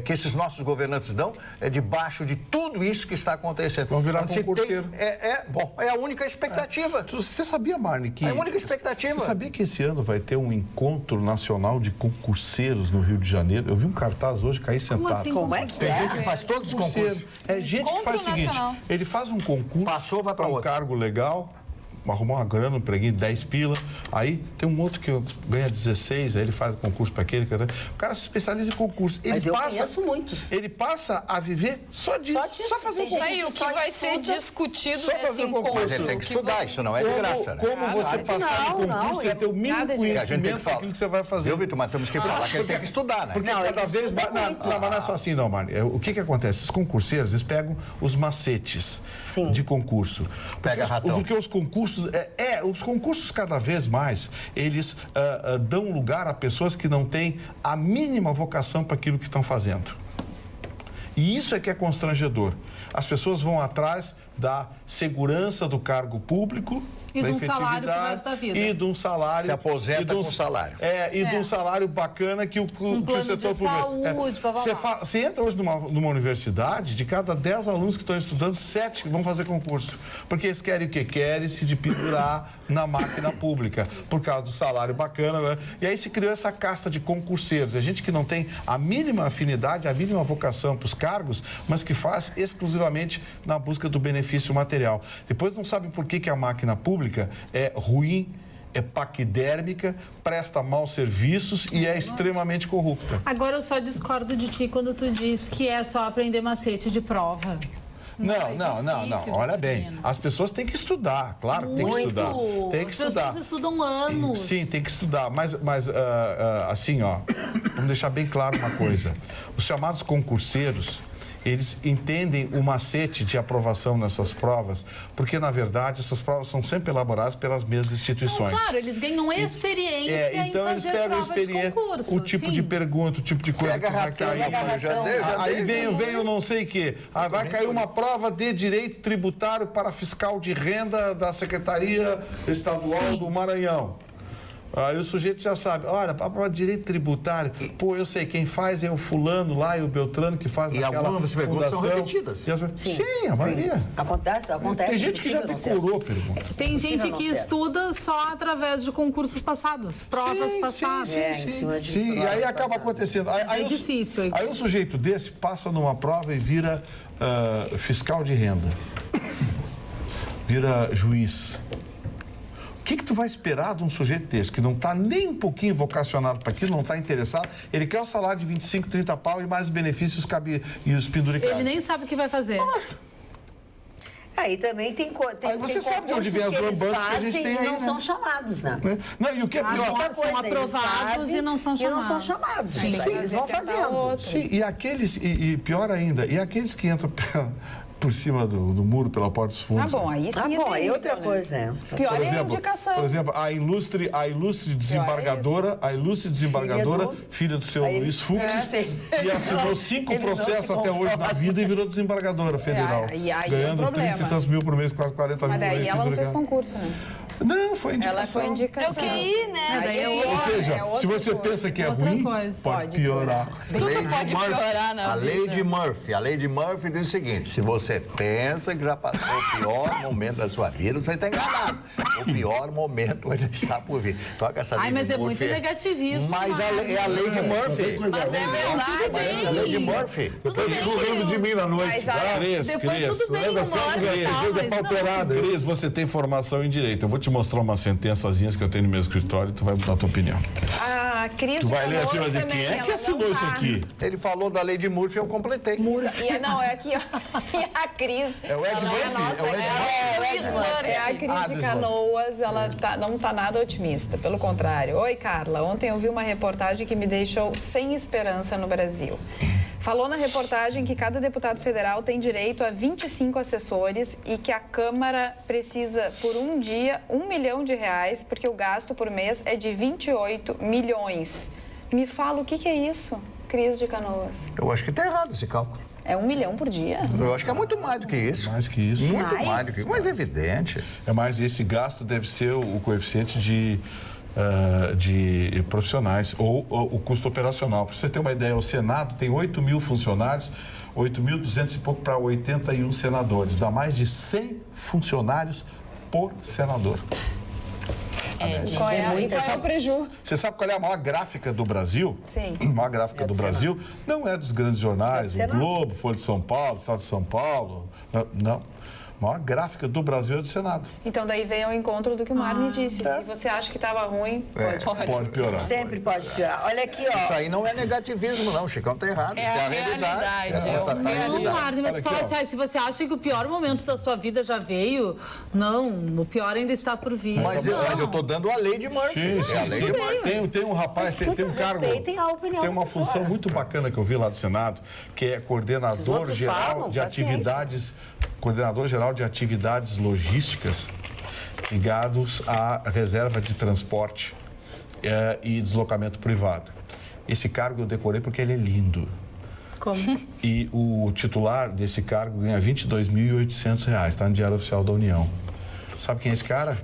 que esses nossos governantes dão debaixo de tudo isso que está acontecendo? Vão virar Onde se concurseiro. é a única expectativa. Você sabia, Marne, que... É a única expectativa. Você sabia que esse ano vai ter um encontro nacional de concurseiros no Rio de Janeiro? Eu vi um cartaz hoje, caí sentado. assim, Como é que Tem é? gente que faz todos os Concurseiro. concursos. É gente que faz o seguinte, nacional. ele faz um concurso, Passou, vai pra um outro. cargo legal, arrumar uma grana, um preguinho de 10 pila, aí tem um outro que ganha 16, aí ele faz concurso para aquele, o cara se especializa em concurso. Mas eu conheço muitos. Ele passa a viver só disso, só fazer Tem gente concurso. Aí, o que só vai ser estuda, discutido só nesse fazer um concurso. encontro? Mas ele tem que estudar, isso não é de graça, né? Como você claro que passar não, no não, concurso e ter o mínimo nada disso. E a gente tem conhecimento que falar. daquilo que você vai fazer. Viu, Vitor? Mas temos que falar que ele tem que estudar, né? Porque Não, cada eles vez estudam mais. muito. Não, mas não é só assim, não, Marne. O que acontece? Os concurseiros, eles pegam os macetes Sim. de concurso. Pega ratão. Porque os concursos. Os concursos cada vez mais, eles dão lugar a pessoas que não têm a mínima vocação para aquilo que estão fazendo. E isso é que é constrangedor. As pessoas vão atrás da segurança do cargo público. E da de um salário pro efetividade, resto da vida. E de um salário. Se aposenta e de um- com salário. de um salário bacana que o plano setor de público. saúde, blá, blá, blá. Você entra hoje numa universidade, de cada 10 alunos que estão estudando, 7 vão fazer concurso. Porque eles querem o quê? Querem se de pendurar na máquina pública, por causa do salário bacana, né? E aí se criou essa casta de concurseiros. É gente que não tem a mínima afinidade, a mínima vocação para os cargos, mas que faz exclusivamente na busca do benefício material. Depois não sabem por que a máquina pública pública é ruim, é paquidérmica, presta maus serviços e é extremamente corrupta. Agora eu só discordo de ti quando tu diz que é só aprender macete de prova. Não. difícil, Olha bem, Catarina. as pessoas têm que estudar, claro que tem que estudar. Tem que As estudar. pessoas estudam anos. Sim, tem que estudar, mas assim, ó, vamos deixar bem claro uma coisa. Os chamados concurseiros, eles entendem o macete de aprovação nessas provas, porque, na verdade, essas provas são sempre elaboradas pelas mesmas instituições. Claro, eles ganham experiência então em eles fazer pegam prova de concurso. o tipo sim. de pergunta, o tipo de coisa Pega que vai ratão, cair. pega ratão. Aí vem o não sei o quê. Vai cair uma prova de direito tributário para fiscal de renda da Secretaria Estadual do Maranhão. Aí o sujeito já sabe, olha, para direito tributário, pô, eu sei, quem faz é o fulano lá e o Beltrano que faz E naquela algumas das perguntas são fundação. repetidas. Sim, a maioria. Acontece. Tem gente que já impossível não decorou a pergunta. Tem gente não que ser. estuda só através de concursos passados, provas passadas. Sim, em cima de sim, e aí provas acaba passadas. acontecendo. Aí É difícil. Aí um sujeito desse passa numa prova e vira fiscal de renda, vira juiz. O que tu vai esperar de um sujeito desse, que não está nem um pouquinho vocacionado para aquilo, não está interessado? Ele quer o salário de 25, 30 pau e mais os benefícios e os penduricados. Ele nem sabe o que vai fazer. Aí também tem Aí você sabe de onde vem as concursos que eles lambanças que a gente fazem tem e aí, não né? são chamados, né? Não, e o que é pior? Outra São coisa, aprovados eles fazem e não são E não são chamados. chamados. Sim. Isso aí eles vão Fazer fazendo. outra. Sim, e aqueles, e pior ainda, e aqueles que entram por cima do muro, pela porta dos fundos. Tá bom, aí sim Ah, é bom, aí terrível, outra né? coisa, é. Pior é a indicação. Por exemplo, a ilustre desembargadora, filha do seu Aí- Luiz Fux, sim. e assinou 5 Eles não processos se até hoje na conformam. vida e virou desembargadora federal. aí é o ganhando problema. 30 e tantos mil por mês, quase 40 Mas mil. daí aí, ela não fez penduricado. concurso, né? Não, foi indicação. Ela foi indicação. É o QI, né? Daí é Aí outra- Ou seja, é outra se você coisa. pensa que é Outra ruim, coisa. pode piorar. Tudo pode piorar na A lei de Murphy. A lei de Murphy diz o seguinte: se você pensa que já passou o pior momento da sua vida, você está enganado. O pior momento ainda está por vir. Toca essa lei Ai, mas de é muito Murphy. negativismo. Mas é a lei de Murphy. Mas é verdade. É a lei de Murphy. Eu tô escorrendo de mim na noite. Mas a- Cris, Depois Cris, tudo bem, anda uma certo, hora velho, e tal, precisa mas não. pauperada. Cris, você tem formação em direito. Eu vou te mostrar umas sentençazinhas que eu tenho no meu escritório e tu vai botar a tua opinião. A Cris Tu vai ler assim e vai Canoas dizer, também, quem é que ela assinou não isso tá. aqui? Ele falou da lei de Murphy, eu completei. E, não, é aqui, ó. E a Cris. É o Ed ela Murphy? nossa, É o Ed é a Cris de Canoas, ela não tá nada otimista, pelo contrário. Oi, Carla. Ontem eu vi uma reportagem que me deixou sem esperança no Brasil. Falou na reportagem que cada deputado federal tem direito a 25 assessores e que a Câmara precisa, por um dia, R$1 milhão, porque o gasto por mês é de 28 milhões. Me fala, o que é isso, Cris de Canoas? Eu acho que está errado esse cálculo. É 1 milhão por dia? Eu acho que é muito mais do que isso. Mais que isso. Muito Mais? mais do que isso. Mas é evidente. É mais, esse gasto deve ser o coeficiente de profissionais ou o custo operacional. Para você ter uma ideia, o Senado tem 8 mil funcionários, 8.200 e pouco para 81 senadores. Dá mais de 100 funcionários por senador. Qual é o preju? Você sabe qual é a maior gráfica do Brasil? Sim. A maior gráfica do Brasil não é dos grandes jornais, o Senado. Globo, Folha de São Paulo, Estado de São Paulo. Não. A maior gráfica do Brasil é do Senado. Então, daí vem ao encontro do que o Marne disse. Se você acha que estava ruim, Pode piorar. Sempre pode piorar. Olha aqui, Isso ó. aí não é negativismo, não. O Chicão tá errado. É Isso a realidade, é o constatar a Não, realidade. Marne, mas tu Olha fala aqui, assim, se você acha que o pior momento da sua vida já veio, não, o pior ainda está por vir. Mas eu tô dando a lei de Murphy. Sim, É a sim, lei sim. de Murphy. Tem um rapaz, tem um cargo, respeitem a opinião tem uma da pessoa. função muito bacana que eu vi lá do Senado, que é Os coordenador outros geral falam, de paciência. atividades logísticas ligados à reserva de transporte e deslocamento privado. Esse cargo eu decorei porque ele é lindo. Como? E o titular desse cargo ganha R$ 22.800, está no Diário Oficial da União. Sabe quem é esse cara?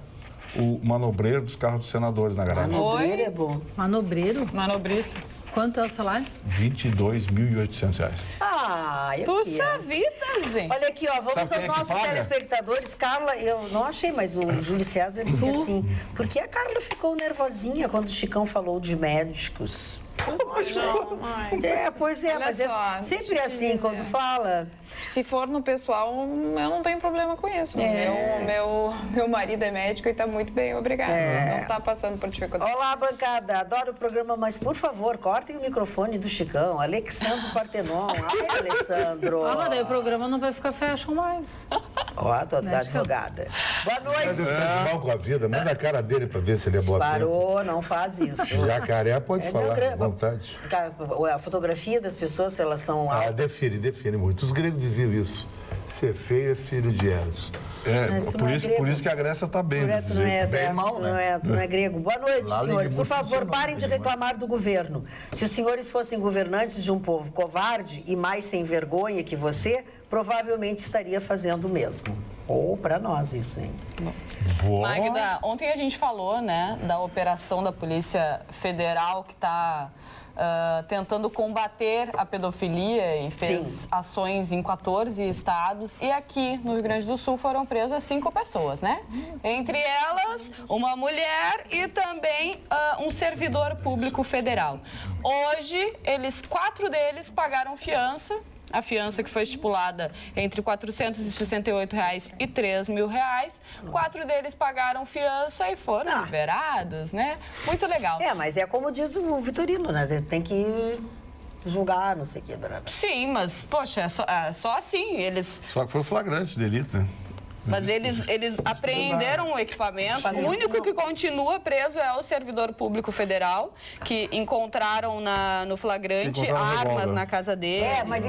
O manobreiro dos carros dos senadores na garagem. Manobreiro é bom. Manobreiro? Manobrista. Quanto é o salário? R$ 22.800. Ah, eu Puxa queria. vida, gente. Olha aqui, ó, vamos Sabe quem aos é que nossos paga? telespectadores. Carla, eu não achei, mas o Júlio César disse assim, porque a Carla ficou nervosinha quando o Chicão falou de médicos. Pois é, Olha mas só, é sempre deixa eu assim, dizer. quando fala. Se for no pessoal, eu não tenho problema com isso. Meu marido é médico e está muito bem, obrigada. Não está passando por dificuldade. Olá, bancada, adoro o programa, mas por favor, cortem o microfone do Chicão, Alexandre Partenon. Ai, Alessandro. Mas daí o programa não vai ficar fashion mais. Ó, tô advogada. Boa noite. Tá de mal com a vida, manda a cara dele pra ver se ele é boa. Parou, não faz isso. Jacaré pode falar, à vontade. A fotografia das pessoas, se elas são altas. Define muito. Os gregos diziam isso. Ser feio é filho de Eros. Mas tu por não é isso grego. que a Grécia está bem. Tu não é, Bem mal, né? tu não é grego. Boa noite, Lá senhores. Por Limburgo favor, funciona, parem de reclamar do governo. Se os senhores fossem governantes de um povo covarde e mais sem vergonha que você, provavelmente estaria fazendo o mesmo. Ou para nós isso, hein? Magda, ontem a gente falou, né, da operação da Polícia Federal que está tentando combater a pedofilia e fez Sim. ações em 14 estados. E aqui no Rio Grande do Sul foram presas 5 pessoas, né? Entre elas, uma mulher e também um servidor público federal. Hoje, 4 deles pagaram fiança. A fiança que foi estipulada entre R$ 468 e R$ 3.000. 4 deles pagaram fiança e foram liberados, né? Muito legal. Mas é como diz o Vitorino, né? Tem que julgar, não sei o que. Sim, mas, poxa, é só assim. Só que foi flagrante delito, né? Mas eles apreenderam o equipamento. O único que continua preso é o servidor público federal, que encontraram no flagrante armas na casa dele. Mas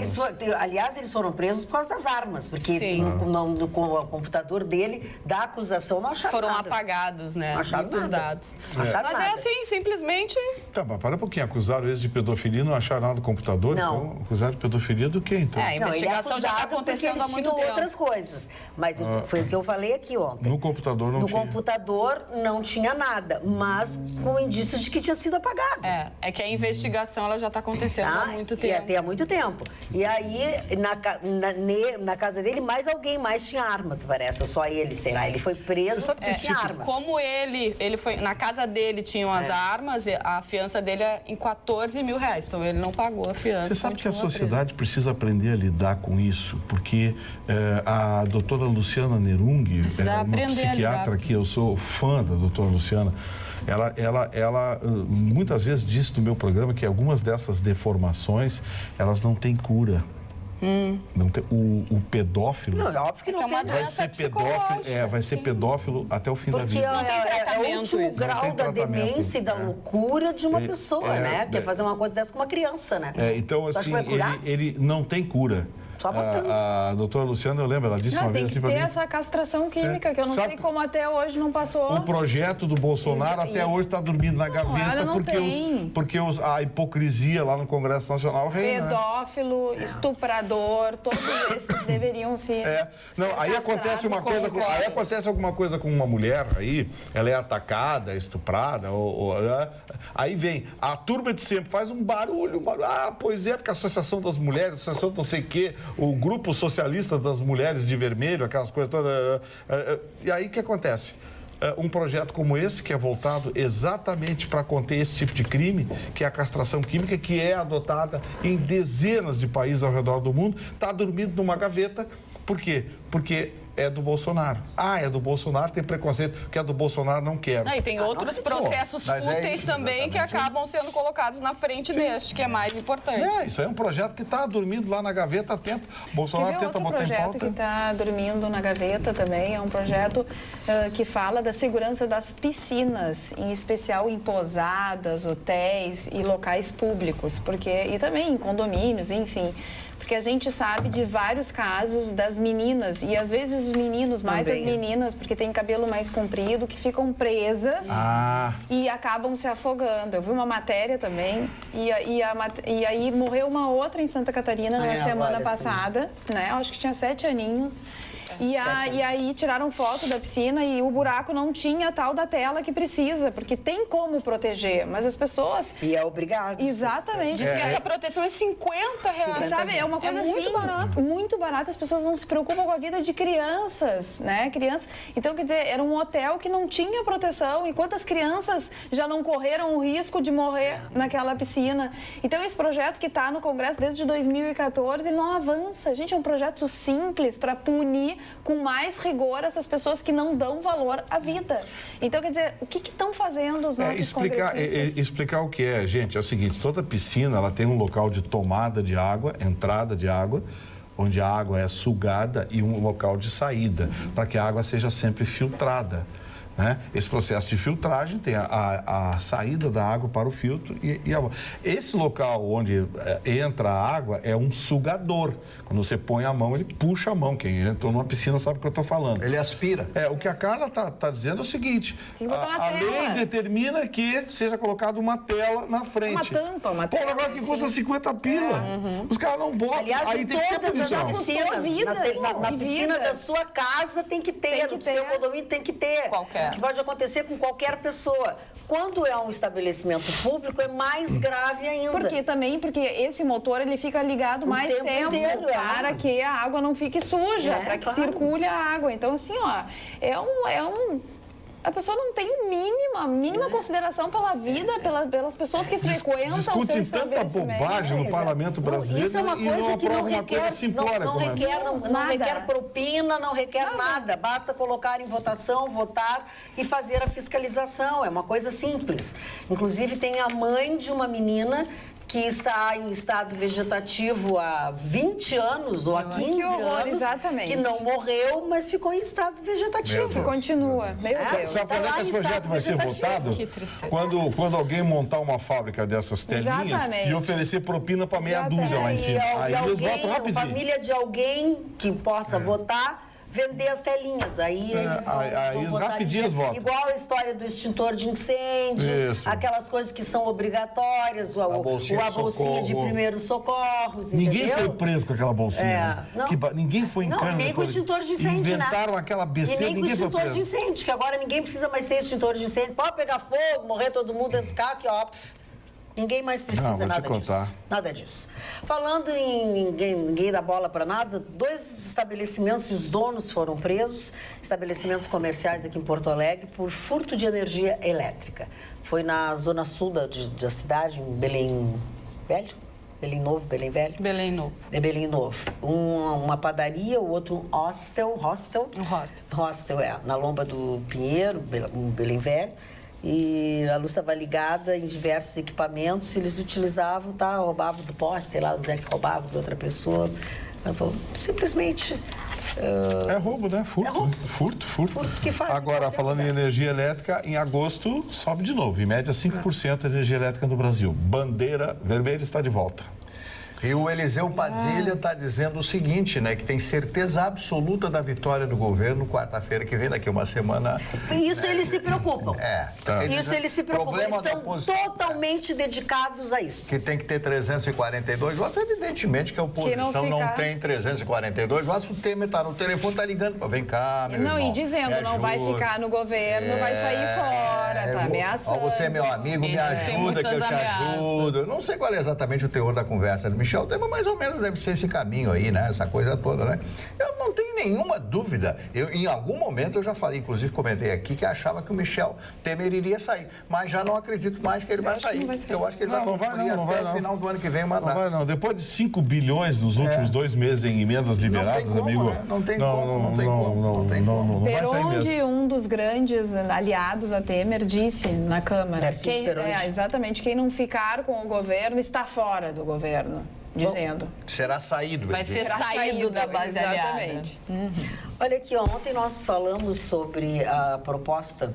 eles foram presos por causa das armas, porque no computador dele, da acusação, não acharam Foram nada. apagados, né? Não acharam Muitos nada. dados. Acharam Mas nada. é assim, simplesmente... Tá, mas para um pouquinho. Acusaram eles de pedofilia, não acharam nada no computador? Não. Então, acusaram de pedofilia do quê, então? A investigação já está acontecendo há muito tempo. outras coisas. Mas foi o que eu falei aqui ontem. No computador não tinha. No computador não tinha nada, mas com indícios de que tinha sido apagado. É que a investigação ela já está acontecendo há muito tempo. E até há muito tempo. E aí, na casa dele, alguém mais tinha arma, parece. Ou só ele, sei lá. Ele foi preso porque tinha armas. Como ele foi... Na casa dele tinham as armas, a fiança dele é em R$ 14.000. Então, ele não pagou a fiança. Você sabe que a continua sociedade precisa aprender a lidar com isso, porque a doutora Luciana Nerung, uma psiquiatra que eu sou fã da doutora Luciana, ela muitas vezes disse no meu programa que algumas dessas deformações, elas não têm cura. Não tem, o pedófilo Não, é óbvio que não tem. vai ser pedófilo, vai ser pedófilo até o fim da vida. Não tem É o tratamento último isso. grau Não tem da tratamento. demência e da loucura de uma pessoa, né? Quer fazer uma coisa dessa com uma criança, né? Então, Tu acha assim, que vai curar? ele não tem cura. Só botando. A doutora Luciana, eu lembro, ela disse Não, uma tem vez que assim ter pra mim. essa castração química, que eu não Sabe- sei como até hoje não passou. O projeto do Bolsonaro Isso, até hoje está dormindo na gaveta ela não tem. porque a hipocrisia lá no Congresso Nacional reina. né? Pedófilo, estuprador, todos esses deveriam se. Não, ser aí acontece uma castrados coisa, como aí pode. acontece alguma coisa com uma mulher aí, ela é atacada, estuprada, aí vem a turma de sempre, faz um barulho, pois é, porque a Associação das Mulheres, a Associação não sei o quê, o Grupo Socialista das Mulheres de Vermelho, aquelas coisas todas. E aí o que acontece? Um projeto como esse, que é voltado exatamente para conter esse tipo de crime, que é a castração química, que é adotada em dezenas de países ao redor do mundo, está dormindo numa gaveta. Por quê? Porque é do Bolsonaro. É do Bolsonaro, tem preconceito, que é do Bolsonaro, não quero. E tem outros processos mas é fúteis isso, também que acabam sendo colocados na frente deste, que é mais importante. Isso aí é um projeto que está dormindo lá na gaveta há tempo. Bolsonaro Quer ver tenta outro botar em projeto pauta. que está dormindo na gaveta também? É um projeto que fala da segurança das piscinas, em especial em pousadas, hotéis e locais públicos, e também em condomínios, enfim. Porque a gente sabe de vários casos das meninas, e às vezes os meninos, mais Também. as meninas, porque tem cabelo mais comprido, que ficam presas e acabam se afogando. Eu vi uma matéria também, e aí morreu uma outra em Santa Catarina na semana agora sim. passada, né? Eu acho que tinha 7 aninhos. E aí tiraram foto da piscina e o buraco não tinha a tal da tela que precisa, porque tem como proteger, mas as pessoas... E é obrigado. Exatamente. Diz que essa proteção é R$50. Sabe, é uma coisa muito assim, barato. muito barato. As pessoas não se preocupam com a vida de crianças, né? Crianças. Então, quer dizer, era um hotel que não tinha proteção. E quantas crianças já não correram o risco de morrer naquela piscina? Então, esse projeto que está no Congresso desde 2014 não avança. Gente, é um projeto simples para punir com mais rigor essas pessoas que não dão valor à vida. Então, quer dizer, o que estão fazendo os nossos congressistas? Explicar o que é, gente, é o seguinte, toda piscina ela tem um local de tomada de água, entrada de água, onde a água é sugada e um local de saída, para que a água seja sempre filtrada. Né? Esse processo de filtragem tem a saída da água para o filtro e a... Esse local onde entra a água é um sugador. Quando você põe a mão, ele puxa a mão. Quem entrou numa piscina sabe o que eu estou falando. Ele aspira. O que a Carla está dizendo é o seguinte, a tela. lei determina que seja colocada uma tela na frente. Uma tampa, uma tela. Pô, um negócio que custa 50 pila. Os caras não botam. Aliás, aí em tem que ter todas as punição. piscinas, na piscina da sua casa tem que ter, do seu condomínio tem que ter. Qualquer. Que pode acontecer com qualquer pessoa. Quando é um estabelecimento público, é mais grave ainda. Porque esse motor ele fica ligado mais tempo inteiro, para que a água não fique suja, para que circule a água. Então, assim, ó, a pessoa não tem mínima consideração pela vida, pelas pessoas que frequentam o seu Discutem estabelecimento. tanta bobagem no parlamento brasileiro Isso é uma e coisa não que não aprovam uma coisa requer, simplória não como essa. não requer propina, não requer nada. Basta colocar em votação, votar e fazer a fiscalização. É uma coisa simples. Inclusive, tem a mãe de uma menina que está em estado vegetativo há 20 anos ou há 15 anos, exatamente. que não morreu, mas ficou em estado vegetativo. Continua. Meu Deus. Sabe quando é que esse projeto vai ser votado? Que tristeza. Quando alguém montar uma fábrica dessas telinhas Exatamente. e oferecer propina para meia dúzia lá em cima. Aí eles votam rapidinho. Família de alguém que possa votar, vender as telinhas. Aí eles vão votar rapidinho eles votam. Igual a história do extintor de incêndio, Isso. aquelas coisas que são obrigatórias, a bolsinha de primeiros socorros, Ninguém entendeu? foi preso com aquela bolsinha. Não. Ninguém foi em cana. Nem com extintor de incêndio, Inventaram aquela besteira, e nem com ninguém foi extintor de preso. incêndio, que agora ninguém precisa mais ter extintor de incêndio. Pode pegar fogo, morrer todo mundo dentro do carro, que ó... Ninguém mais precisa vou te nada contar. disso. Nada disso. Falando em ninguém dá bola para nada, 2 estabelecimentos e os donos foram presos, estabelecimentos comerciais aqui em Porto Alegre, por furto de energia elétrica. Foi na zona sul da cidade, em Belém Velho? Belém Novo, Belém Velho? Belém Novo. É Belém Novo. Uma padaria, o outro um hostel. Um hostel. Hostel, na Lomba do Pinheiro, em Belém Velho. E a luz estava ligada em diversos equipamentos, eles utilizavam, roubavam do poste, sei lá onde é que roubavam de outra pessoa. Simplesmente... É roubo, né? Furto. É roubo. Furto. Que faz Agora, falando em energia elétrica, em agosto sobe de novo. Em média, 5% a energia elétrica no Brasil. Bandeira vermelha está de volta. E o Eliseu Padilha está dizendo o seguinte, né? Que tem certeza absoluta da vitória do governo quarta-feira que vem, daqui uma semana. Isso eles se preocupam. Isso eles se preocupam. Eles estão totalmente dedicados a isso. Que tem que ter 342 votos. Evidentemente que a oposição não tem 342 votos. O Temer está no telefone, está ligando para vem cá, meu irmão, e dizendo, não vai ficar no governo, vai sair fora, está ameaçando. Você é meu amigo, me ajuda que eu te ajudo. Eu não sei qual é exatamente o teor da conversa do Michel Temer, mais ou menos deve ser esse caminho aí, né? Essa coisa toda, né? Eu não tenho nenhuma dúvida. Em algum momento eu já falei, inclusive comentei aqui, que achava que o Michel Temer iria sair. Mas já não acredito mais que ele vai sair. Eu acho que ele vai até o final do ano que vem mandar. Não vai não. Depois de 5 bilhões nos últimos 2 meses em emendas liberadas, amigo. Né? Não tem como. Não vai sair mesmo. Onde um dos grandes aliados a Temer disse na Câmara, exatamente, quem não ficar com o governo está fora do governo. Dizendo. Será saído. Vai ser saído da base exatamente. Olha aqui, ontem nós falamos sobre a proposta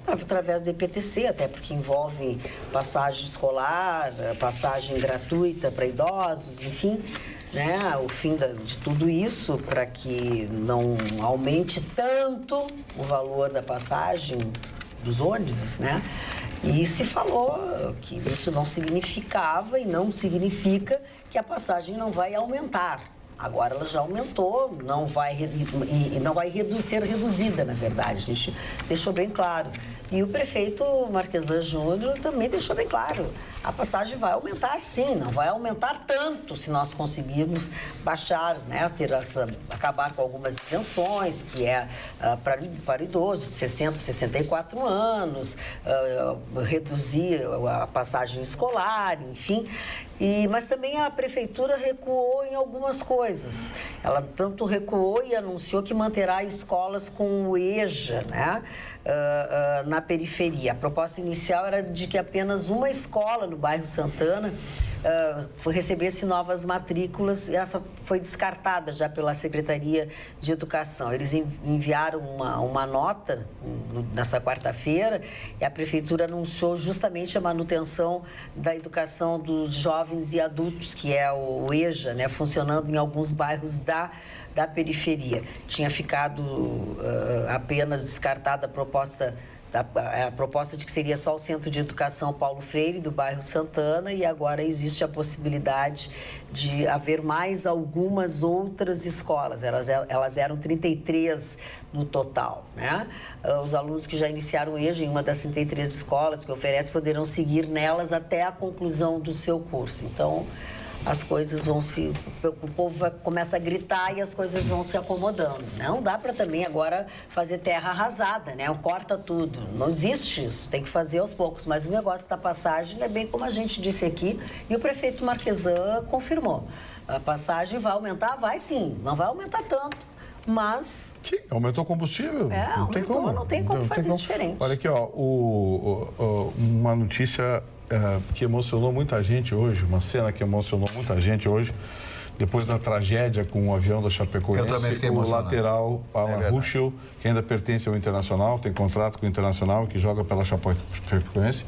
através do IPTC, até porque envolve passagem escolar, passagem gratuita para idosos, enfim, né? O fim de tudo isso para que não aumente tanto o valor da passagem dos ônibus, né? E se falou que isso não significava e não significa que a passagem não vai aumentar. Agora ela já aumentou, não vai ser reduzida, na verdade. A gente deixou bem claro. E o prefeito Marquesan Júnior também deixou bem claro. A passagem vai aumentar, sim, não vai aumentar tanto se nós conseguirmos baixar, né, acabar com algumas isenções, que é para idosos de 60, 64 anos, reduzir a passagem escolar, enfim. Mas também a prefeitura recuou em algumas coisas. Ela tanto recuou e anunciou que manterá escolas com o EJA, né, na periferia. A proposta inicial era de que apenas uma escola no bairro Santana recebesse novas matrículas, e essa foi descartada já pela Secretaria de Educação. Eles enviaram uma nota nessa quarta-feira e a Prefeitura anunciou justamente a manutenção da educação dos jovens e adultos, que é o EJA, né, funcionando em alguns bairros da periferia. Tinha ficado apenas descartada a proposta de que seria só o Centro de Educação Paulo Freire, do bairro Santana, e agora existe a possibilidade de haver mais algumas outras escolas. Elas eram 33 no total, né? Os alunos que já iniciaram o EJA em uma das 33 escolas que oferece poderão seguir nelas até a conclusão do seu curso. Então, as coisas vão o povo começa a gritar e as coisas vão se acomodando. Não dá para também agora fazer terra arrasada, né? Corta tudo. Não existe isso. Tem que fazer aos poucos. Mas o negócio da passagem é bem como a gente disse aqui e o prefeito Marquesan confirmou. A passagem vai aumentar? Vai sim. Não vai aumentar tanto. Mas... Sim, aumentou o combustível. Não tem como fazer diferente. Olha aqui, ó, uma notícia que emocionou muita gente hoje, uma cena que emocionou muita gente hoje, depois da tragédia com o avião da Chapecoense, o lateral Alan Ruschel, que ainda pertence ao Internacional, tem contrato com o Internacional, que joga pela Chapecoense,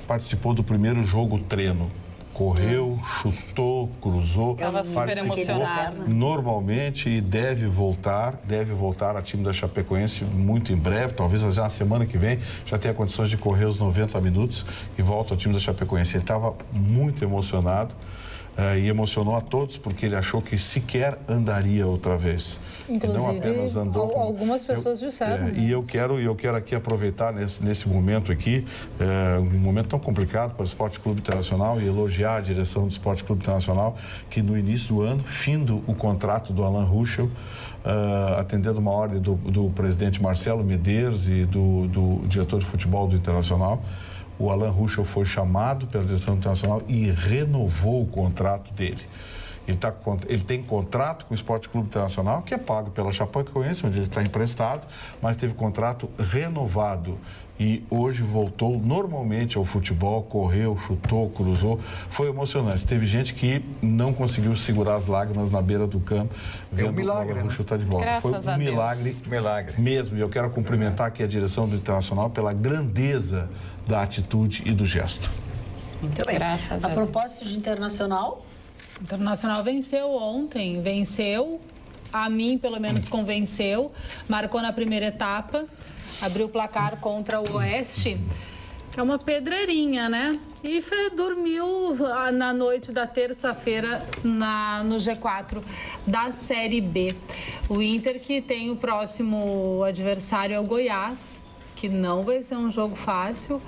participou do primeiro jogo treino. Correu, chutou, cruzou, estava super emocionado. Normalmente e deve voltar a time da Chapecoense muito em breve, talvez já na semana que vem, já tenha condições de correr os 90 minutos e volta ao time da Chapecoense. Ele estava muito emocionado e emocionou a todos porque ele achou que sequer andaria outra vez. Inclusive, não apenas andou, algumas pessoas disseram. E eu quero aqui aproveitar nesse momento aqui, um momento tão complicado para o Esporte Clube Internacional, e elogiar a direção do Esporte Clube Internacional, que no início do ano, findo o contrato do Alan Ruschel, atendendo uma ordem do presidente Marcelo Medeiros e do diretor de futebol do Internacional, o Alan Ruschel foi chamado pela direção internacional e renovou o contrato dele. Ele tem contrato com o Esporte Clube Internacional, que é pago pela Chapecoense, onde ele está emprestado, mas teve contrato renovado. E hoje voltou normalmente ao futebol, correu, chutou, cruzou. Foi emocionante. Teve gente que não conseguiu segurar as lágrimas na beira do campo. É um milagre, o chutar de volta. Graças Foi um milagre mesmo. E eu quero cumprimentar aqui a direção do Internacional pela grandeza da atitude e do gesto. Muito bem. Graças a propósito de Internacional... O Internacional venceu ontem, a mim pelo menos convenceu, marcou na primeira etapa, abriu o placar contra o Oeste. É uma pedreirinha, né? E dormiu na noite da terça-feira no G4 da Série B. O Inter, que tem o próximo adversário, é o Goiás, que não vai ser um jogo fácil.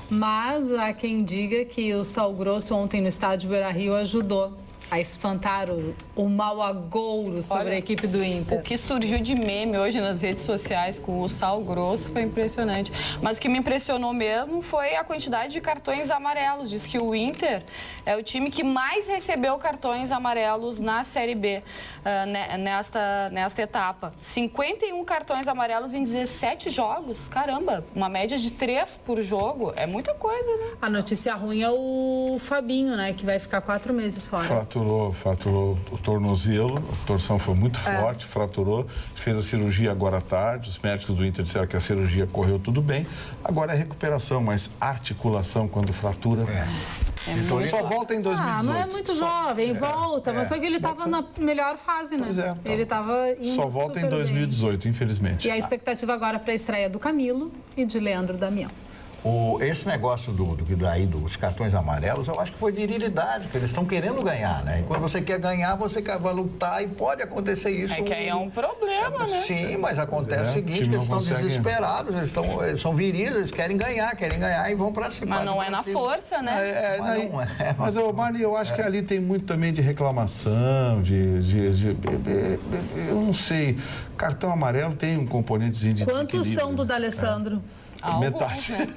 Mas há quem diga que o Sal Grosso ontem no estádio Beira-Rio ajudou a espantar o mau agouro sobre a equipe do Inter. O que surgiu de meme hoje nas redes sociais com o Sal Grosso foi impressionante. Mas o que me impressionou mesmo foi a quantidade de cartões amarelos. Diz que o Inter é o time que mais recebeu cartões amarelos na Série B nesta etapa. 51 cartões amarelos em 17 jogos. Caramba, uma média de 3 por jogo. É muita coisa, né? A notícia ruim é o Fabinho, né? Que vai ficar 4 meses fora. Fraturou o tornozelo, a torção foi muito forte, fraturou, fez a cirurgia agora à tarde, os médicos do Inter disseram que a cirurgia correu tudo bem, agora é recuperação, mas articulação quando fratura... Então só volta em 2018. Mas é muito jovem, volta, mas só que ele estava na melhor fase, né? Pois é, então. Ele estava indo só volta em super 2018, bem. infelizmente. E a expectativa agora para a estreia do Camilo e de Leandro Damião. Esse negócio dos cartões amarelos, eu acho que foi virilidade, porque eles estão querendo ganhar, né? E quando você quer ganhar, você vai lutar e pode acontecer isso. É que aí é um problema, né? Sim, mas acontece o seguinte, que eles estão desesperados, eles são viris, eles querem ganhar e vão pra cima. Mas não é na força, né? Mas, Mari, eu acho que ali tem muito também de reclamação, eu não sei, cartão amarelo tem um componentezinho de Quantos são do D'Alessandro? Metade. Né?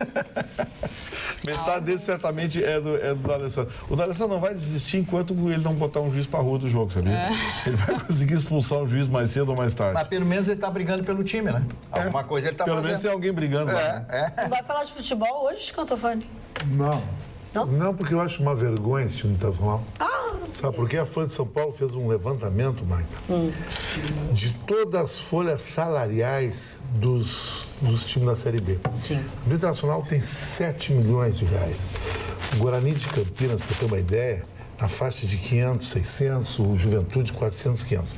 Metade desse certamente é do D'Alessandro. O D'Alessandro não vai desistir enquanto ele não botar um juiz parrudo do jogo, sabia? Ele vai conseguir expulsar o juiz mais cedo ou mais tarde. Mas pelo menos ele tá brigando pelo time, né? Alguma coisa ele tá Pelo fazendo. menos tem alguém brigando lá. Não vai falar de futebol hoje, Cantofani? Não, porque eu acho uma vergonha esse time internacional. Sabe por quê? A Folha de São Paulo fez um levantamento, Maicon, de todas as folhas salariais dos times da Série B. Sim. O Internacional tem 7 milhões de reais. O Guarani de Campinas, para ter uma ideia, na faixa de 500, 600, o Juventude 400, 500.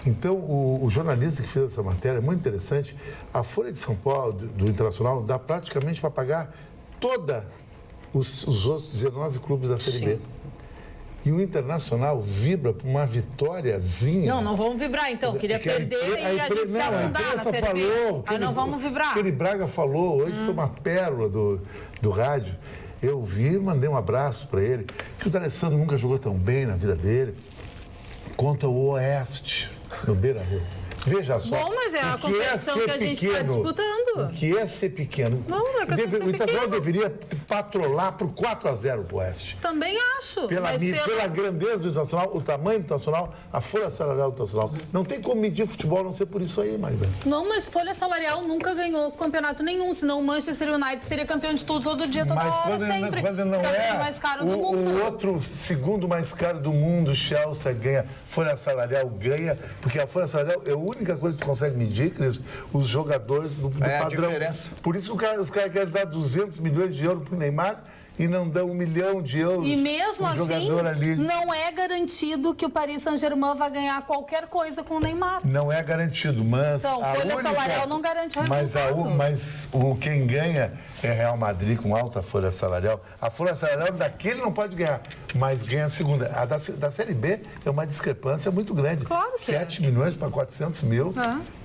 Então, o jornalista que fez essa matéria é muito interessante. A Folha de São Paulo, do Internacional, dá praticamente para pagar toda os outros 19 clubes da Série B. E o Internacional vibra por uma vitóriazinha. Não vamos vibrar então. Queria perder e a gente se afundar na Série B. Aí não vamos vibrar. Aquele Braga falou, hoje foi uma pérola do rádio. Eu vi e mandei um abraço para ele, que o D'Alessandro nunca jogou tão bem na vida dele, contra o Oeste, no Beira-Rio. Veja só. Bom, mas é a competição que a gente está disputando. O que é ser pequeno? Não é questão de ser o Internacional pequeno. deveria patrolar por 4-0 pro Oeste. Também acho. Pela grandeza do Internacional, o tamanho do Internacional, a folha salarial do Internacional. Não tem como medir futebol a não ser por isso aí, Maribel. Não, mas folha salarial nunca ganhou campeonato nenhum, senão o Manchester United seria campeão de tudo, todo dia, toda hora, sempre. Quando não é é o mais caro do mundo. O outro segundo mais caro do mundo, o Chelsea, ganha, folha salarial ganha, porque a folha salarial é a única coisa que tu consegue medir, Cris, os jogadores do padrão. A diferença. Por isso que os caras querem dar 200 milhões de euros pro Neymar e não dão 1 milhão de euros. E mesmo pro assim, jogador ali. não é garantido que o Paris Saint-Germain vai ganhar qualquer coisa com o Neymar. Não é garantido, mas Então, folha salarial não garante o resultado. Mas quem ganha é Real Madrid com alta folha salarial. A folha salarial daquele não pode ganhar, mas ganha a segunda. A da Série B é uma discrepância muito grande. Claro que 7 milhões para 400 mil.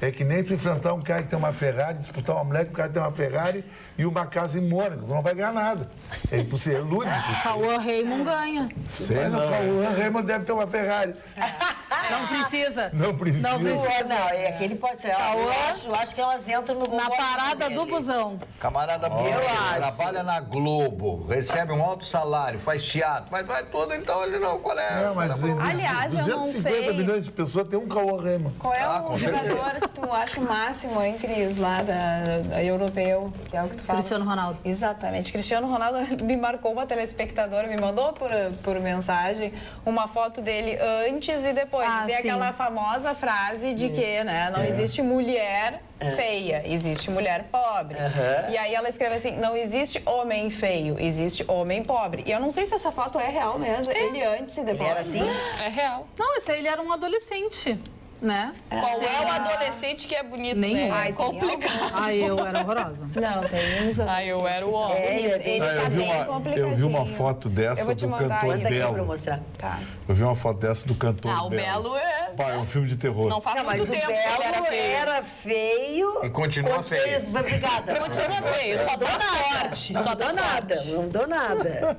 É que nem tu enfrentar um cara que tem uma Ferrari, disputar uma mulher que o cara tem uma Ferrari e uma casa em Mônaco. Tu não vai ganhar nada. É impossível, é lúdico. Cauã Raymond ganha. Mas o Cauã Raymond deve ter uma Ferrari. Não precisa. Não precisa. Não precisa. Não, é que ele pode ser. Eu acho que elas entram no Na parada do busão. Camarada trabalha na Globo, recebe um alto salário, faz teatro, vai tudo, então ele não, qual é? Não, mas Aliás, eu não 250 sei. milhões de pessoas tem um Cauã Raymond. Qual é o jogador que tu acha o máximo, hein, Cris, lá da europeu, que é o que tu fala? Cristiano Ronaldo. Exatamente. Cristiano Ronaldo me marcou, uma telespectadora me mandou por mensagem uma foto dele antes e depois. Tem sim. aquela famosa frase de que, né, não existe mulher feia, existe mulher pobre. E aí ela escreve assim, não existe homem feio, existe homem pobre. E eu não sei se essa foto é real mesmo, ele antes e depois. Era assim? É real. Não, esse aí ele era um adolescente, né? Qual é o adolescente que é bonito, Nenhum. né? Ai, É complicado. Ai, eu era horrorosa. Não, tem uns Ai, eu era o homem. Ele tá bem complicadinho. Eu vi uma foto dessa Eu vou te do mandar cantor aí. Manda aqui pra eu Belo. mostrar. Tá. Eu vi uma foto dessa do cantor Ah, o Belo é... Pai, é um filme de terror. Não faz Não, mas muito o tempo que ele era Belo feio. era feio. E continua feio. Obrigada. Continua feio, só dá sorte. Não Só dá dou nada, sorte. não dou nada.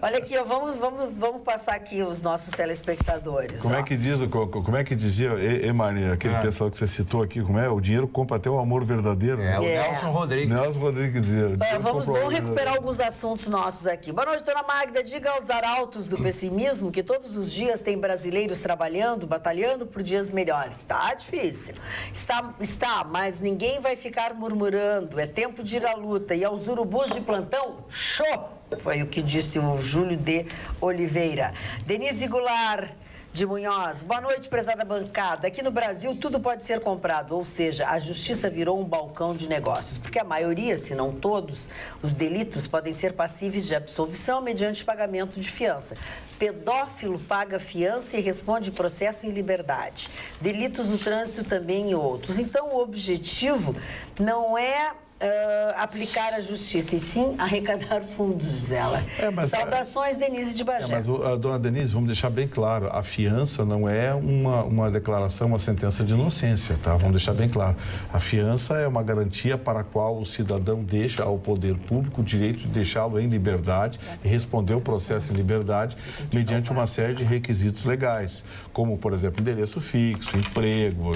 Olha aqui, ó, vamos passar aqui os nossos telespectadores. Como ó. é que diz, como é que dizia, Maria, aquele pessoal que você citou aqui, como é? O dinheiro compra até o amor verdadeiro. É, o É. Nelson Rodrigues. Nelson Rodrigues dizia. o dinheiro Vamos compra o amor recuperar verdadeiro. alguns assuntos nossos aqui. Boa noite, dona Magda. Diga aos arautos do pessimismo que todos os dias tem brasileiros trabalhando, batalhando por dias melhores. Está difícil. Está, mas ninguém vai ficar murmurando. É tempo de ir à luta. E aos urubus de plantão, show! Foi o que disse o Júlio de Oliveira. Denise Goulart de Munhoz. Boa noite, prezada bancada. Aqui no Brasil, tudo pode ser comprado, ou seja, a justiça virou um balcão de negócios, porque a maioria, se não todos, os delitos podem ser passíveis de absolvição mediante pagamento de fiança. Pedófilo paga fiança e responde processo em liberdade. Delitos no trânsito também e outros. Então, o objetivo não é aplicar a justiça, e sim arrecadar fundos, diz ela. Saudações, Denise de Bagé. Mas, dona Denise, vamos deixar bem claro, a fiança não é uma declaração, uma sentença de inocência, tá? Vamos deixar bem claro. A fiança é uma garantia para a qual o cidadão deixa ao poder público o direito de deixá-lo em liberdade e responder o processo em liberdade mediante uma série de requisitos legais, como, por exemplo, endereço fixo, emprego,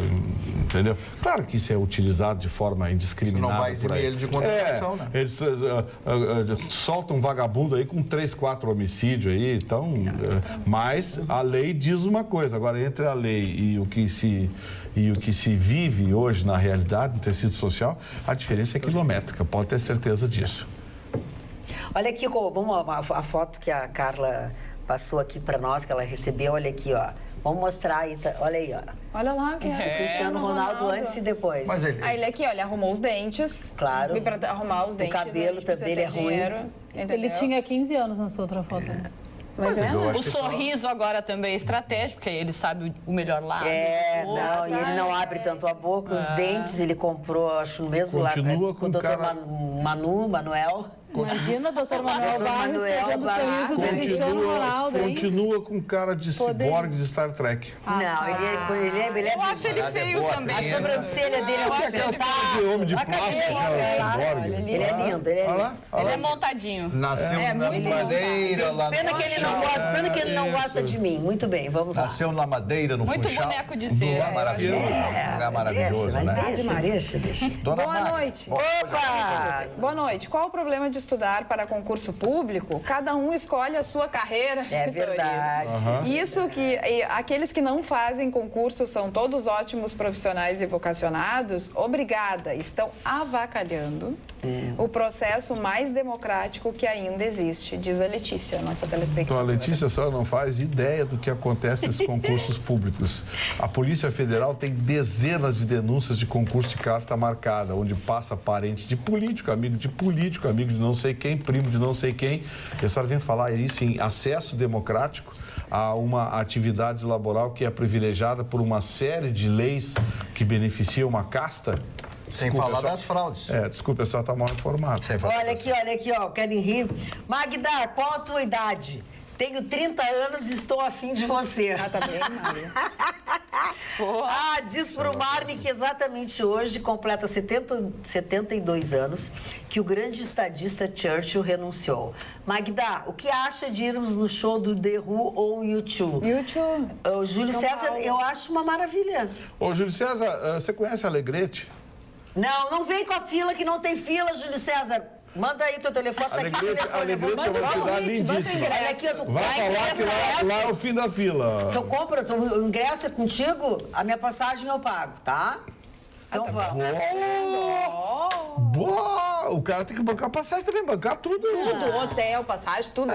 entendeu? Claro que isso é utilizado de forma indiscriminada. Não vai eximir ele de condenação, né? Eles soltam um vagabundo aí com 3, 4 homicídios aí, então... mas a lei diz uma coisa. Agora, entre a lei e o que se vive hoje na realidade, no tecido social, a diferença é quilométrica, pode ter certeza disso. Olha aqui, vamos a foto que a Carla passou aqui para nós, que ela recebeu, olha aqui, ó. Vamos mostrar aí, olha aí, ó. Olha lá, que O Cristiano Ronaldo antes e depois. Mas ele... Aí ele aqui, olha, arrumou os dentes. Claro. E pra arrumar os dentes. O cabelo dele é ruim. Ele tinha 15 anos nessa outra foto, né? Mas é, O sorriso agora também é estratégico, porque ele sabe o melhor lado. Não, e ele não abre tanto a boca. Os dentes ele comprou, acho, no mesmo lado. Continua Com com o doutor cara... Manuel. Imagina o doutor Manuel Barros fazendo o sorriso do Cristiano Ronaldo, hein? Continua com cara de ciborgue de Star Trek. Não, ele é Eu acho ele feio também. A sobrancelha dele é Aquelas caras de homem de plástico, ciborgue. Ele é lindo, ele é lindo. Ele é montadinho. Nasceu na Madeira, lá no Pena que ele não gosta de mim. Muito bem, vamos lá. Nasceu na Madeira, no Muito Funchal. boneco de cera. Maravilhoso. Um lugar maravilhoso, mas né? deixa. Dona Boa Mari. noite. Opa! Boa noite. Qual o problema de estudar para concurso público? Cada um escolhe a sua carreira. É verdade. Isso que aqueles que não fazem concurso são todos ótimos profissionais e vocacionados. Obrigada. Estão avacalhando o processo mais democrático que ainda existe, diz a Letícia, nossa Então, telespectadora. a Letícia só não faz ideia do que acontece nesses concursos públicos. A Polícia Federal tem dezenas de denúncias de concurso de carta marcada, onde passa parente de político, amigo de não sei quem, primo de não sei quem. E a senhora vem falar isso em acesso democrático a uma atividade laboral que é privilegiada por uma série de leis que beneficiam uma casta. Sem falar das fraudes. Desculpa, a senhora está mal informada. Olha aqui, ó, querem rir. Magda, qual a tua idade? Tenho 30 anos e estou afim de você. Ah, tá bem, Maria. Diz pro Marne que exatamente hoje completa 72 anos que o grande estadista Churchill renunciou. Magda, o que acha de irmos no show do The Who ou YouTube? YouTube. O Júlio César, eu acho uma maravilha. Ô, Júlio César, você conhece a Alegrete? Não vem com a fila, que não tem fila, Júlio César. Manda aí teu telefone, tá aqui o telefone. Alegrete é uma cidade lindíssima. Olha aqui, tu Vai falar que lá é o fim da fila. Tu compra, o ingresso é contigo, a minha passagem eu pago, tá? Então vamos. Boa! O cara tem que bancar a passagem também, bancar tudo. Tudo, hotel, passagem, tudo.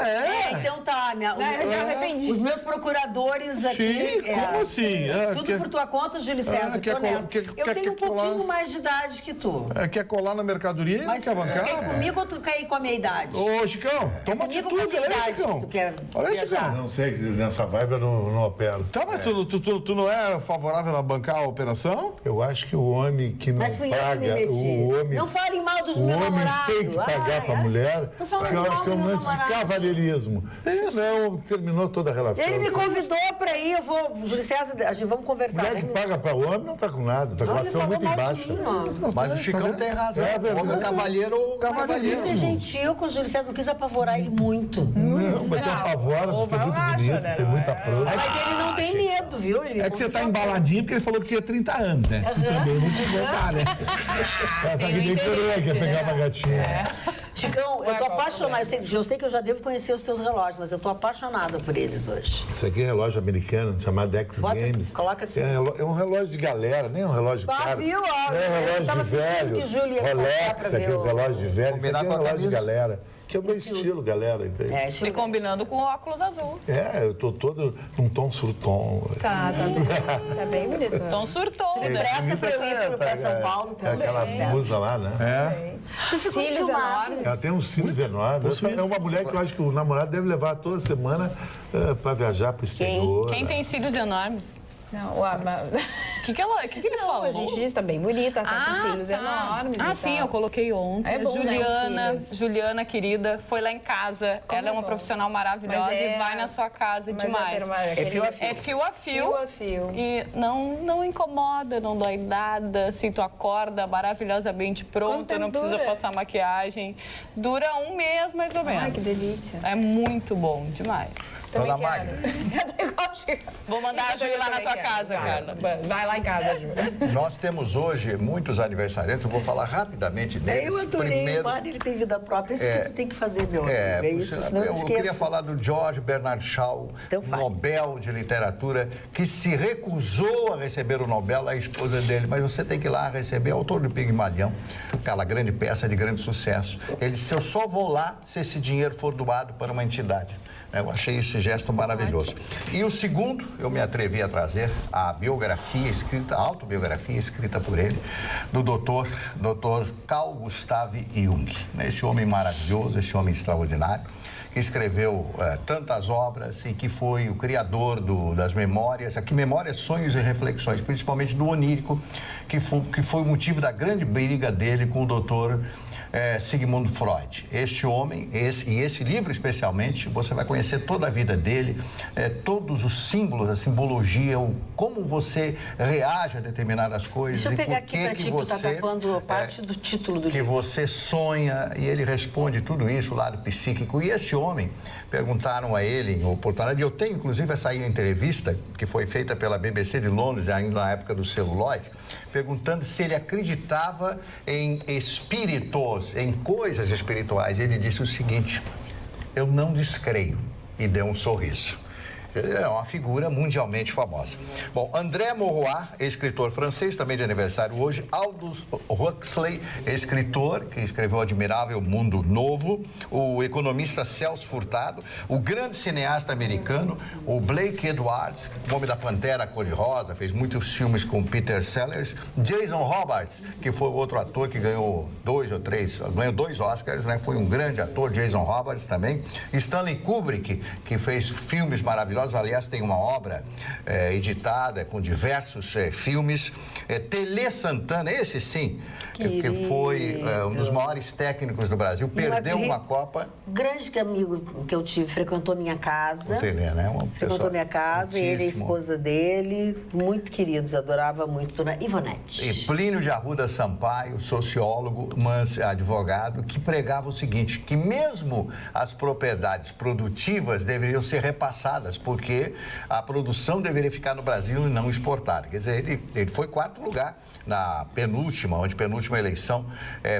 Então tá, Eu já arrependi. os meus procuradores aqui. Sim, como assim? Tudo por tua conta, Júlio César. quer tô nessa. quer Eu tenho um pouquinho colar? mais de idade que tu. Quer colar na mercadoria e não Mas quer bancar? quer ir comigo ou tu quer ir com a minha idade? Ô, Chicão, toma Comigo atitude, com a olha minha aí, idade, Chicão. tu quer Olha aí, viajar? Chicão. Não sei, nessa vibe eu não opero. Tá, mas tu não é favorável a bancar a operação? Eu acho que o homem que não Mas fui eu que me paga, meti. o homem... Não falem mal dos O meus homem namorados. tem que pagar para a mulher, Tô falando porque eu mal acho que é do um meu lance de namorado. cavalheirismo. Senão, terminou toda a relação. Ele me convidou pra ir, eu vou... Júlio César, a gente vamos conversar. Mulher que paga para o homem não está com nada, está com a Não, ele relação falou muito mal de embaixo. mim, ó. Mas o Chicão tem razão. É verdade. Homem cavalheiro ou Mas eu quis cavalheiro. ser gentil com o Júlio César, não quis apavorar ele muito. Não, mas tem apavora, porque é muito bonito, tem muita prova. Mas ele não tem medo, viu? Ele me É que você tá convidou. embaladinho porque ele falou que tinha 30 anos, né? Tu também não te contar, né? Tá que nem coroa, quer pegar uma gatinha. Chicão, eu tô apaixonada. Eu sei que eu já devo conhecer os teus relógios, mas eu tô apaixonada por eles hoje. Isso aqui é relógio americano, chamado X Bota- Games. coloca assim. É um relógio de galera, nem um relógio caro. Viu? Ó, É um eu relógio tava de sentindo velho. que o Júlio ia comprar Rolex, pra ver aquele o- relógio de velho. Isso Combinar aqui é com um a relógio de camisa. galera. Que é o meu estilo, galera. Entende? É, E Chico. combinando com óculos azul. Eu tô todo num tom surtom. Tá bem bonito. Então surtou, Me né? presta pra eu ir pra São Paulo. É aquela musa lá, né? Tu ficou Cílios enciumado. enormes. Ela tem uns cílios enormes. É uma mulher que eu acho que o namorado deve levar toda semana para viajar para o exterior. Quem tem cílios enormes? Não, que ele falou? A gente está bem bonita, tá com cílios enormes. Ah, sim, eu coloquei ontem. É bom, Juliana, né, os cílios. Juliana, querida, foi lá em casa. Ela é uma bom. profissional maravilhosa Mas e vai na sua casa demais. É fio a fio. É fio a fio. Fio a fio. E não incomoda, não dói nada. Assim, tu acorda maravilhosamente Quanto pronta, tempo não precisa dura? passar maquiagem. Dura 1 mês, mais ou menos. Ai, que delícia. É muito bom, demais. Dona Também Magda. quero. Vou mandar a Ju ir lá na tua Também casa, quero. Carla. Vai lá em casa, Ju. Nós temos hoje muitos aniversariantes, eu vou falar rapidamente deles. Eu adorei, o Mário, ele tem vida própria. Isso que tu tem que fazer, meu amigo. É isso, senão eu esqueça. queria falar do George Bernard Shaw, Então fale. Nobel de Literatura, que se recusou a receber o Nobel, a esposa dele, mas você tem que ir lá receber, autor do Pigmalião, aquela grande peça de grande sucesso. Ele disse, eu só vou lá se esse dinheiro for doado para uma entidade. Eu achei esse gesto maravilhoso. E o segundo, eu me atrevi a trazer a biografia escrita, a autobiografia escrita por ele, do Dr. Carl Gustav Jung. Esse homem maravilhoso, esse homem extraordinário, que escreveu tantas obras e que foi o criador das memórias, aqui memórias, sonhos e reflexões, principalmente do onírico, que foi o motivo da grande briga dele com o doutor Sigmund Freud. Este homem, esse livro especialmente, você vai conhecer toda a vida dele, todos os símbolos, a simbologia, como você reage a determinadas coisas. Deixa eu pegar e por aqui pra ti, que tu tá tapando parte do título do que livro. você sonha, e ele responde tudo isso, o lado psíquico. E esse homem, perguntaram a ele em oportunidade, eu tenho inclusive essa entrevista, que foi feita pela BBC de Londres, ainda na época do celuloide, perguntando se ele acreditava em espíritos, em coisas espirituais. Ele disse o seguinte, eu não descreio, e deu um sorriso. Ele é uma figura mundialmente famosa. Bom, André Maurois, escritor francês, também de aniversário hoje. Aldous Huxley, escritor, que escreveu o admirável Mundo Novo. O economista Celso Furtado. O grande cineasta americano, o Blake Edwards, o Homem da Pantera Cor-de-Rosa, fez muitos filmes com Peter Sellers. Jason Robards, que foi outro ator que ganhou ganhou 2 Oscars, né? Foi um grande ator, Jason Robards também. Stanley Kubrick, que fez filmes maravilhosos. Aliás, tem uma obra editada com diversos filmes. Tele Santana, esse sim, que foi um dos maiores técnicos do Brasil, perdeu uma Copa. Grande amigo que eu tive, frequentou minha casa. O Tele, né? Frequentou minha casa, ele e a esposa dele, muito queridos, adorava muito, dona Ivonete. E Plínio de Arruda Sampaio, sociólogo, advogado, que pregava o seguinte, que mesmo as propriedades produtivas deveriam ser repassadas, porque a produção deveria ficar no Brasil e não exportada. Quer dizer, ele foi 4º lugar na penúltima eleição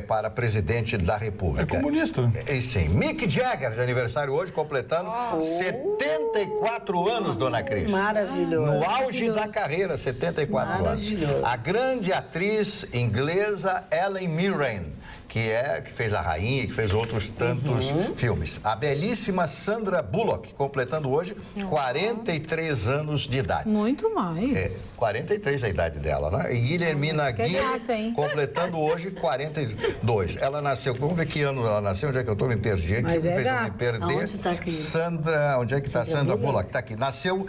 para presidente da República. É comunista, né? E sim. Mick Jagger, de aniversário hoje, completando 74 anos, dona Cris. Maravilhoso. No auge da carreira, 74 anos. A grande atriz inglesa Ellen Mirren, que fez A Rainha, que fez outros tantos filmes. A belíssima Sandra Bullock, completando hoje 43 anos de idade. Muito mais. 43 é a idade dela, né? E Guilhermina Que é Gui, gato, hein? completando hoje 42. Ela nasceu, vamos ver que ano ela nasceu, onde é que eu tô? Me perdi aqui. Mas é fez eu me gato. perder. Aonde tá aqui? Sandra, onde é que tá Sandra Bullock? Tá aqui. Nasceu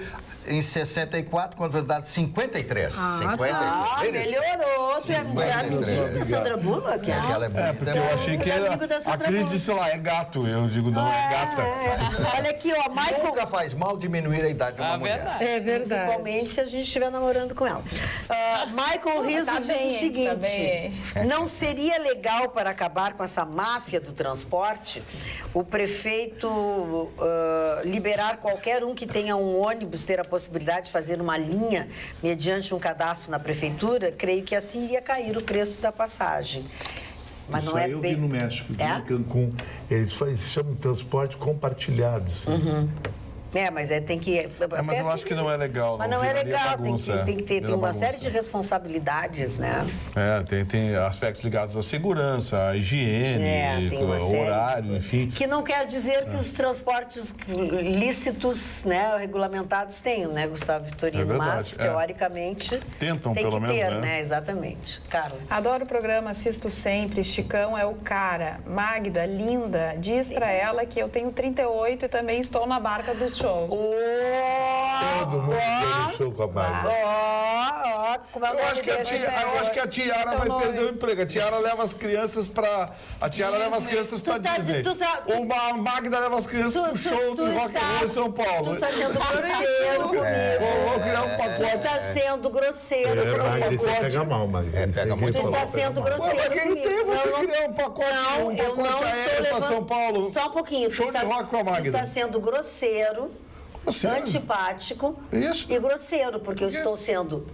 em 64, quantos anos de idade? 53. 53. Melhorou. Tu é amigo da Sandra Bullock? Porque ela é bonita. Porque eu achei que era... amigo da A Sandra Cris Bullock. disse lá, é gato. Eu digo, não, é gata. Olha aqui, ó, Michael... Nunca faz mal diminuir a idade de uma mulher. Verdade. É verdade. Principalmente se a gente estiver namorando com ela. Michael Rizzo Tá diz bem, o hein? seguinte, Tá bem. não seria legal para acabar com essa máfia do transporte o prefeito liberar qualquer um que tenha um ônibus ter a possibilidade de fazer uma linha mediante um cadastro na prefeitura? Creio que assim iria cair o preço da passagem. Mas Isso não é aí eu vi bem... no México, vi É? em Cancún. Eles chamam de transporte compartilhado. Sabe? Mas tem que... Mas eu acho que não é legal. Mas não é viraria legal, bagunça, tem que ter vira uma bagunça. série de responsabilidades, né? Tem aspectos ligados à segurança, à higiene, tem uma ao série. horário, enfim. Que não quer dizer que os transportes lícitos, né, regulamentados tenham, né, Gustavo Vitorino? É verdade, Mas, teoricamente, Tentam, tem pelo que menos, ter, né? Exatamente. Carla. Adoro o programa, assisto sempre. Chicão é o cara. Magda, linda, diz pra ela que eu tenho 38 e também estou na barca dos shows. Todo mundo tem show com a Magda. como é o nome desse? Eu acho que a Tiara vai perder o emprego. A Tiara leva as crianças pra Disney. A Magda leva as crianças pro show do Rock and Roll em São Paulo. Tu está sendo grosseiro comigo. Vou criar um pacote. Tu está sendo grosseiro comigo. Isso pega mal, mas... pega muito Tu está sendo grosseiro Mas quem comigo. tem você criar um pacote aéreo pra São Paulo? Só um pouquinho. Show de rock com a Tu Magda. está sendo grosseiro, antipático e grosseiro, porque eu estou sendo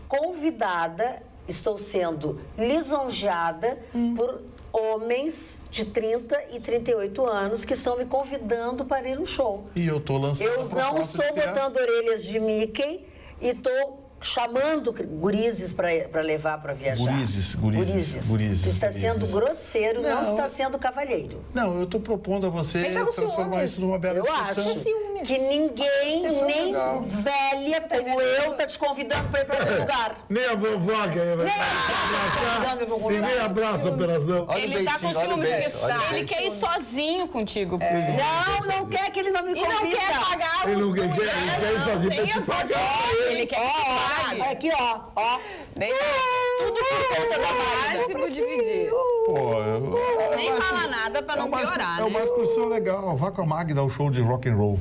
convidada, estou sendo lisonjeada por homens de 30 e 38 anos que estão me convidando para ir no show. E eu tô lançando Eu não estou botando orelhas de Mickey e estou chamando gurizes para levar para viajar. Gurizes. Tu está sendo grosseiro, não está sendo cavalheiro. Não, eu estou propondo a você transformar isso numa bela discussão. Eu acho que ninguém, nem velha como eu, tá te convidando para ir para outro lugar. Nem a vovó que vai ninguém abraça a operação. Ele tá com ciúme, porque ele quer ir sozinho contigo. Não quer que ele não me E convida. não quer pagar Ele os não quer ir sozinho pra te pagar. Ele quer que pague. Aqui, ó. Tudo por conta da máximo dividir. Nem fala nada pra não piorar, É uma né? excursão legal. Vá com a Magda ao show de rock and roll.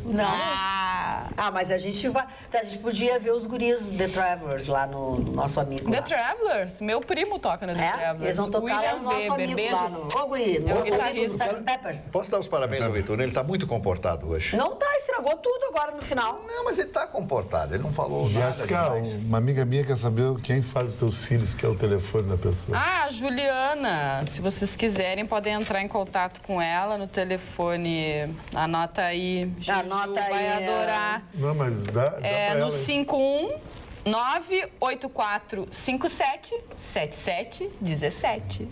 Mas a gente vai. A gente podia ver os guris The Travelers lá no nosso amigo. The lá. Travelers, meu primo toca no The Travelers. Eles vão tocar lá William no nosso Weber, amigo beijo. lá no... Ô, guri, nosso amigo do guitarrista. Sgt. Peppers. Posso dar os parabéns ao Vitor? Ele tá muito comportado hoje. Não tá, estragou tudo agora no final. Não, mas ele tá comportado. Ele não falou nada Jéssica, demais. uma amiga minha quer saber quem faz os teus cílios, que é o telefone da pessoa. A Juliana, se vocês quiserem, podem entrar em contato com ela no telefone. Anota aí, Juju Anota vai aí, adorar. Não, mas dá pra É ela. no 51984577717.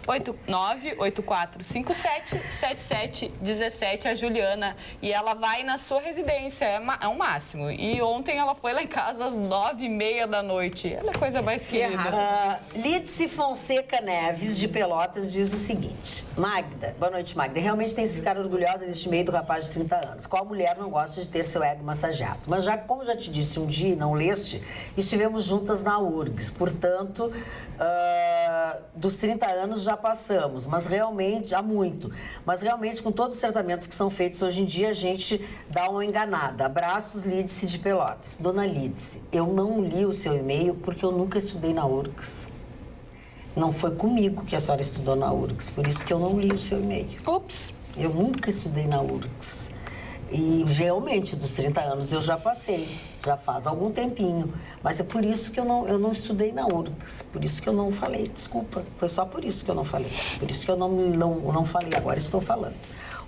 984577717, a Juliana. E ela vai na sua residência, é um máximo. E ontem ela foi lá em casa às 9h30 da noite. Ela é a coisa mais querida. Lídice Fonseca Neves, de Pelotas, diz o seguinte. Magda, boa noite, Magda. Realmente tem que ficar orgulhosa deste meio do rapaz de 30 anos. Qual mulher não gosta de ter seu ego massageado? Mas como já te disse um dia e não leste, estivemos juntas na URGS. Portanto, dos 30 anos já passamos, mas realmente, há muito. Mas realmente, com todos os tratamentos que são feitos hoje em dia, a gente dá uma enganada. Abraços, Lídice de Pelotas. Dona Lídice, eu não li o seu e-mail porque eu nunca estudei na URGS. Não foi comigo que a senhora estudou na URGS, por isso que eu não li o seu e-mail. Ups. Eu nunca estudei na URGS. E realmente, dos 30 anos eu já passei, já faz algum tempinho. Mas é por isso que eu não estudei na URGS, por isso que eu não falei, desculpa. Foi só por isso que eu não falei, por isso que eu não falei, agora estou falando.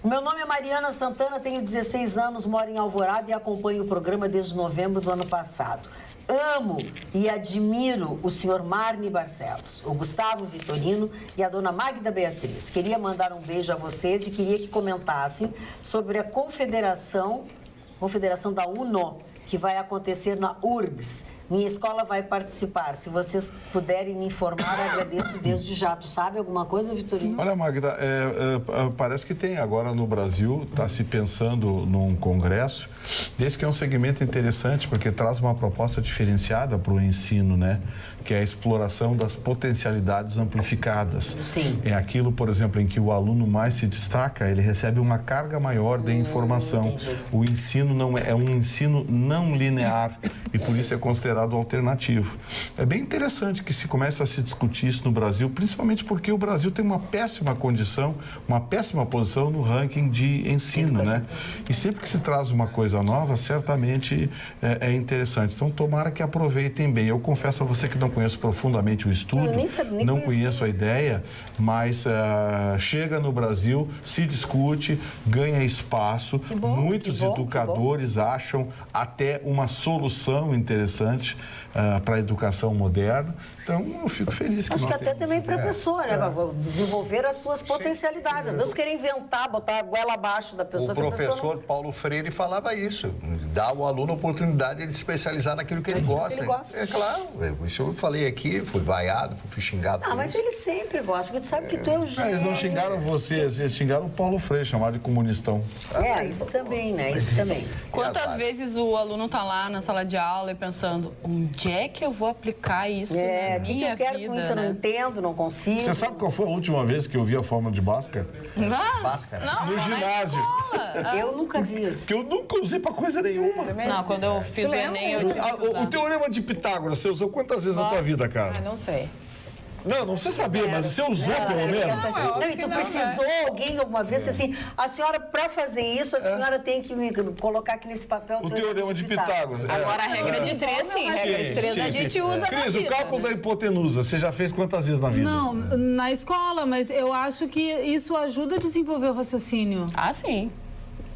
O meu nome é Mariana Santana, tenho 16 anos, moro em Alvorada e acompanho o programa desde novembro do ano passado. Amo e admiro o senhor Marne Barcelos, o Gustavo Vitorino e a dona Magda Beatriz. Queria mandar um beijo a vocês e queria que comentassem sobre a confederação da UNO, que vai acontecer na URGS. Minha escola vai participar. Se vocês puderem me informar, agradeço desde já. Tu sabe alguma coisa, Vitorino? Olha, Magda, parece que tem agora no Brasil, está se pensando num congresso, desde que é um segmento interessante, porque traz uma proposta diferenciada para o ensino, né? Que é a exploração das potencialidades amplificadas. Sim. É aquilo, por exemplo, em que o aluno mais se destaca, ele recebe uma carga maior de informação. Entendi. O ensino não é um ensino não linear e por isso é considerado alternativo. É bem interessante que se comece a se discutir isso no Brasil, principalmente porque o Brasil tem uma péssima condição, uma péssima posição no ranking de ensino, né? E sempre que se traz uma coisa nova, certamente é interessante. Então, tomara que aproveitem bem. Eu confesso a você que não conheço profundamente o estudo, não conheço a ideia, mas chega no Brasil, se discute, ganha espaço. Muitos educadores acham até uma solução interessante para a educação moderna. Então, eu fico feliz que Acho nós que até temos. também para a pessoa, né? Pra desenvolver as suas potencialidades. Não querer inventar, botar a goela abaixo da pessoa. O professor Paulo Freire falava isso. Dá ao aluno a oportunidade de se especializar naquilo que ele gosta. É claro. Isso eu falei aqui, fui vaiado, fui xingado. Ah, mas ele sempre gosta, porque tu sabe que tu é o gênio. Eles não xingaram vocês, eles xingaram o Paulo Freire, chamado de comunistão. Isso também, né? Isso também. Quantas vezes o aluno tá lá na sala de aula e pensando, onde é que eu vou aplicar isso na O que minha eu quero vida, com isso? Eu não né? entendo, não consigo. Você sabe qual foi a última vez que eu vi a fórmula de Bhaskara? Bhaskara. Não, No só na ginásio. escola. Eu nunca vi. Que eu nunca usei pra coisa nenhuma. Não, quando eu fiz o Enem, eu tive que usar. O teorema de Pitágoras, você usou quantas vezes na tua vida, Ah, cara? não sei. Não precisa saber, mas você usou pelo menos? Não, e que tu não, precisou alguém alguma vez assim, a senhora, para fazer isso, a senhora tem que me colocar aqui nesse papel O teorema de Pitágoras. Agora, a regra de 3, sim. Regra de 3 a gente usa na Cris, vida. o cálculo né? da hipotenusa, você já fez quantas vezes na vida? Não, na escola, mas eu acho que isso ajuda a desenvolver o raciocínio. Ah, sim.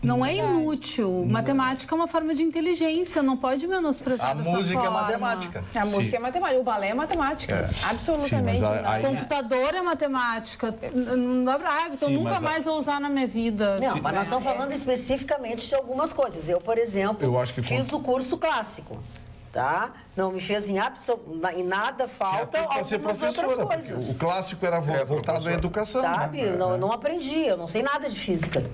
Não é inútil. Matemática é uma forma de inteligência, não pode menosprezar A dessa música é forma. matemática. A música é matemática, o balé é matemática. Absolutamente. Sim, mas não. aí- Computador é matemática. Não dá pra... então Sim, nunca mas mais vou usar na minha vida. Não, mas nós estamos falando especificamente de algumas coisas. Eu, por exemplo, Eu acho que fiz o curso clássico, tá? Não me fez em nada falta Para ser algumas professora, outras porque coisas. o clássico era voltado à educação. Sabe? Né? Não aprendi, eu não sei nada de física.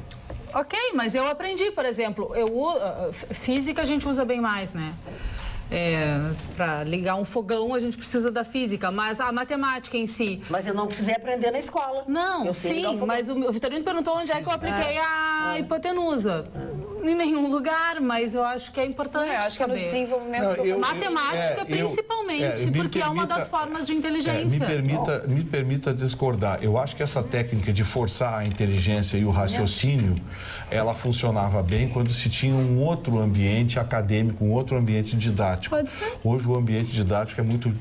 Ok, mas eu aprendi, por exemplo, física a gente usa bem mais, né? Para ligar um fogão a gente precisa da física, mas a matemática em si. Mas eu não precisei aprender na escola. Não, Eu sei ligar sim, o fogão. mas o Vitorino perguntou onde é que eu apliquei a hipotenusa. Em nenhum lugar, mas eu acho que é importante Eu acho que é no saber. desenvolvimento do Matemática, principalmente, porque é uma das formas de inteligência. Me permita discordar. Eu acho que essa técnica de forçar a inteligência e o raciocínio, ela funcionava bem quando se tinha um outro ambiente acadêmico, um outro ambiente didático. Pode ser. Hoje o ambiente didático é muito Não,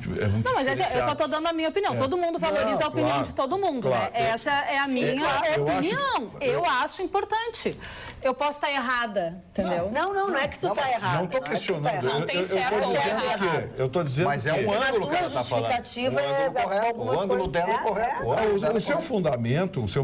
mas eu só diferenciado. estou dando a minha opinião. Todo mundo valoriza Não, a opinião claro, de todo mundo, claro. né? Essa é a minha eu acho- opinião. Eu acho importante. Eu posso estar errada, entendeu? Não é que tu tá errado. Não estou é que tu tá questionando. errado. Não tem eu certo tô ou dizendo errado. que- Eu estou dizendo Mas é que- um ângulo que tua ela está falando. justificativa O ângulo é correto. algumas O ângulo coisas- dela é correto. O ângulo dela é O seu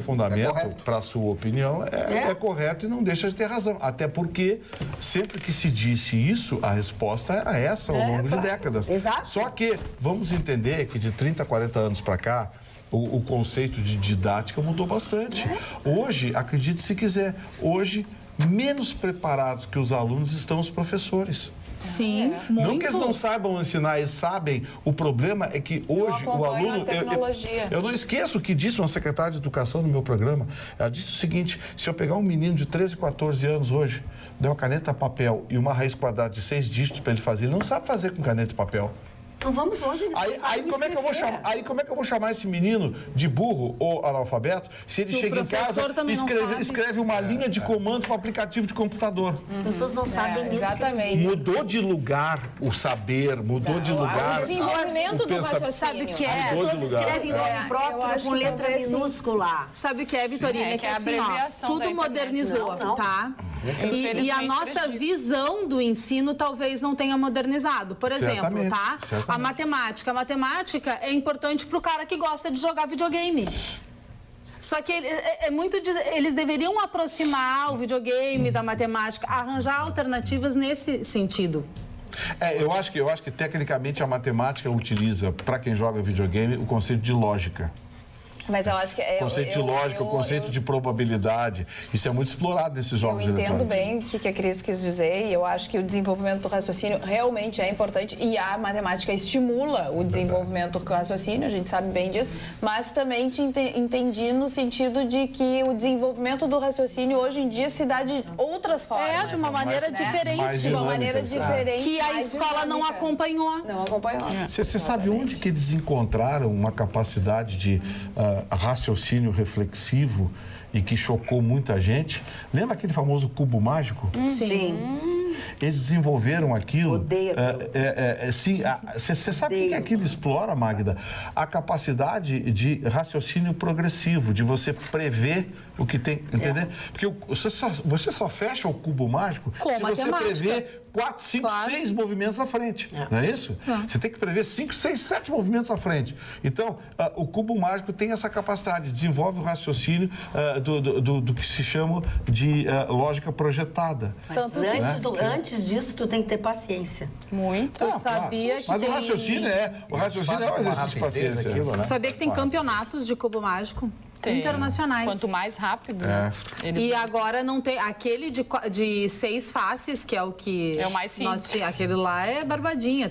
fundamento, correto. para a sua opinião, é correto e não deixa de ter razão. Até porque, sempre que se disse isso, a resposta era essa ao longo de décadas. Exato. Só que vamos entender que de 30, 40 anos para cá, o conceito de didática mudou bastante. Hoje, acredite se quiser, hoje, menos preparados que os alunos estão os professores. Sim, muito. Não que eles não saibam ensinar, eles sabem. O problema é que hoje o acompanham aluno. a tecnologia. Eu não esqueço o que disse uma secretária de educação no meu programa. Ela disse o seguinte: se eu pegar um menino de 13, 14 anos hoje, der uma caneta papel e uma raiz quadrada de 6 dígitos para ele fazer, ele não sabe fazer com caneta e papel. Não vamos longe, eles não Aí sabem como é que eu vou escrever. chamar? Aí como é que eu vou chamar esse menino de burro ou analfabeto se ele Se o chega em casa professor também não sabe. escreve uma linha de comando para o aplicativo de computador? As pessoas não sabem isso. Exatamente. Mudou de lugar o saber, mudou de lugar. O desenvolvimento o do pensa- raciocínio. Sabe o que é? As Mudou de pessoas lugar. escrevem nome eu próprio acho com que letra talvez sim. minúscula. Sabe o que é, Vitorina? É, É que que é a assim, ó, abreviação da tudo internet. modernizou, Não. tá? E a Infelizmente, nossa prejudica. visão do ensino talvez não tenha modernizado. Por exemplo, Certamente, tá? certamente. A matemática é importante pro cara que gosta de jogar videogame. Só que eles deveriam aproximar o videogame da matemática, arranjar alternativas nesse sentido. Eu acho que tecnicamente a matemática utiliza, para quem joga videogame, o conceito de lógica. Mas eu acho que é. O conceito de lógica, o conceito de probabilidade. Isso é muito explorado nesses Eu jogos entendo eletrônicos. bem o que a Cris quis dizer e eu acho que o desenvolvimento do raciocínio realmente é importante e a matemática estimula o desenvolvimento do raciocínio, a gente sabe bem disso, mas também entendi no sentido de que o desenvolvimento do raciocínio hoje em dia se dá de outras formas. De uma maneira mais diferente. De uma maneira dinâmicas, diferente. Que a mais escola não dinâmica. acompanhou. Não acompanhou. Você sabe onde que eles encontraram uma capacidade de raciocínio reflexivo e que chocou muita gente? Lembra aquele famoso cubo mágico? Sim. Eles desenvolveram aquilo. Odeio aquilo. Sim, você sabe o que aquilo explora, Magda? A capacidade de raciocínio progressivo, de você prever o que tem, entender? Porque você só fecha o cubo mágico Com se você matemática. prever 4, 5, Claro. 6 movimentos à frente. Não é isso? Você tem que prever 5, 6, 7 movimentos à frente. Então, o cubo mágico tem essa capacidade, desenvolve o raciocínio do que se chama de lógica projetada. Tanto Mas antes disso, tu tem que ter paciência. Muito. Eu sabia que Mas tem... o raciocínio é um exercício de paciência. Sabia que tem campeonatos de cubo mágico. internacionais. Quanto mais rápido, né? E agora não tem... Aquele de 6 faces, que é o que... É o mais simples. Aquele lá é barbadinha.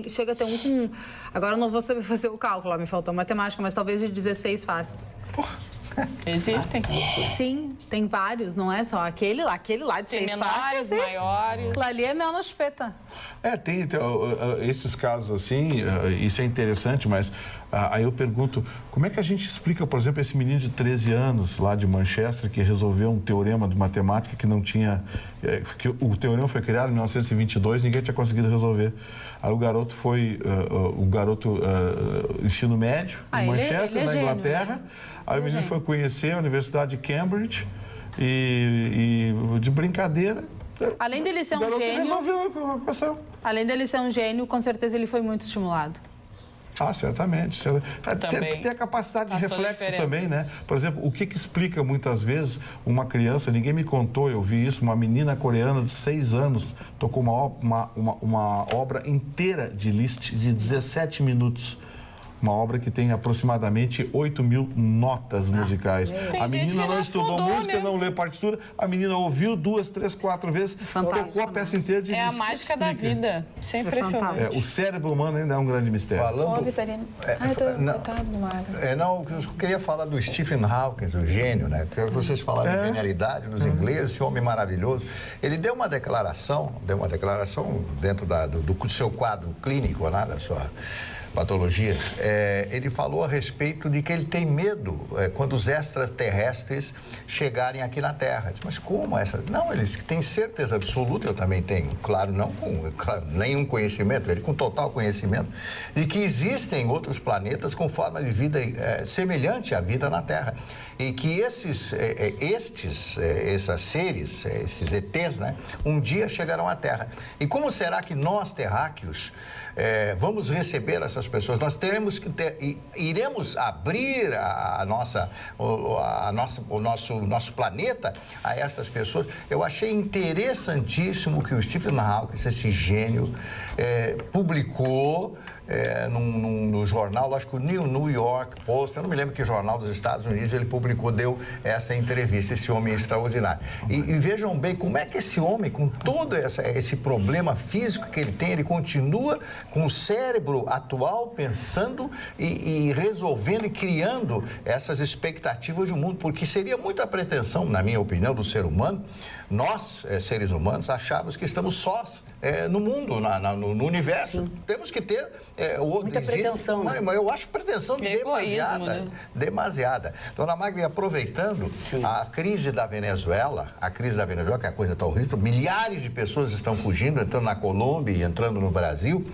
Chega a ter um com... Agora eu não vou saber fazer o cálculo, me faltou matemática, mas talvez de 16 faces. Existem. Sim, tem vários, não é só aquele lá de Tem 6 menores, faces. maiores. Aquilo ali é mel na chupeta. Tem esses casos assim, isso é interessante, mas aí eu pergunto, como é que a gente explica, por exemplo, esse menino de 13 anos lá de Manchester que resolveu um teorema de matemática que não tinha, que o teorema foi criado em 1922, ninguém tinha conseguido resolver. Aí o garoto ensino médio em Manchester, na Inglaterra. Aí o menino foi conhecer a Universidade de Cambridge e de brincadeira. Além dele ser um gênio, resolveu a equação. além dele ser um gênio, com certeza ele foi muito estimulado. Certamente. Tem a capacidade de reflexo também, né? Por exemplo, o que explica muitas vezes uma criança, ninguém me contou, eu vi isso, uma menina coreana de 6 anos tocou uma obra inteira de Liszt de 17 minutos. Uma obra que tem aproximadamente 8.000 notas musicais. Tem a menina não estudou música, né? não lê partitura, a menina ouviu 2, 3, 4 vezes, tocou a peça inteira de É a Liszt. mágica da vida. Isso é impressionante. O cérebro humano ainda é um grande mistério. Ô, Vitorino. Coitado do Mário. Eu queria falar do Stephen Hawking, o gênio, né? Vocês falaram de genialidade dos ingleses, esse homem maravilhoso. Ele deu uma declaração dentro do seu quadro clínico, né, da sua patologia. Ele falou a respeito de que ele tem medo quando os extraterrestres chegarem aqui na Terra. Mas como essa? Não, eles têm certeza absoluta, eu também tenho, claro, não com nenhum conhecimento, ele com total conhecimento, de que existem outros planetas com forma de vida semelhante à vida na Terra. E que esses seres, esses ETs, né, um dia chegarão à Terra. E como será que nós, terráqueos, vamos receber essas pessoas? Nós iremos abrir o nosso planeta a essas pessoas. Eu achei interessantíssimo que o Stephen Hawking, esse gênio, publicou no jornal, acho que o New York Post, eu não me lembro que jornal dos Estados Unidos, ele publicou, deu essa entrevista, esse homem extraordinário. E vejam bem como é que esse homem, com todo esse problema físico que ele tem, ele continua com o cérebro atual pensando e resolvendo e criando essas expectativas de um mundo, porque seria muita pretensão, na minha opinião, do ser humano. Nós, seres humanos, achamos que estamos sós no mundo, no universo. Sim. Temos que ter muita pretensão. Mas eu acho pretensão demasiada. Né? Demasiada. Dona Magda, aproveitando a crise da Venezuela, que é a coisa está horrível, milhares de pessoas estão fugindo, entrando na Colômbia e entrando no Brasil.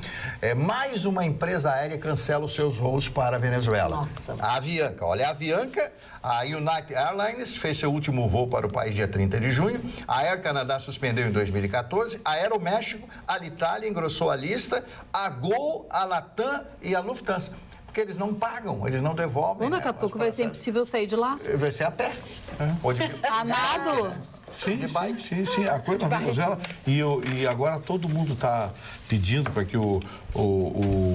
Mais uma empresa aérea cancela os seus voos para a Venezuela. Nossa. A Avianca. Olha, a Avianca, a United Airlines fez seu último voo para o país dia 30 de junho. A Air Canada suspendeu em 2014. A Aeroméxico, a Alitalia engrossou a lista. A Gol, a Latam e a Lufthansa. Porque eles não pagam, eles não devolvem. Daqui a pouco vai ser impossível sair de lá. Vai ser a pé. A nado? Sim, a coisa da Venezuela. E agora todo mundo está pedindo para que o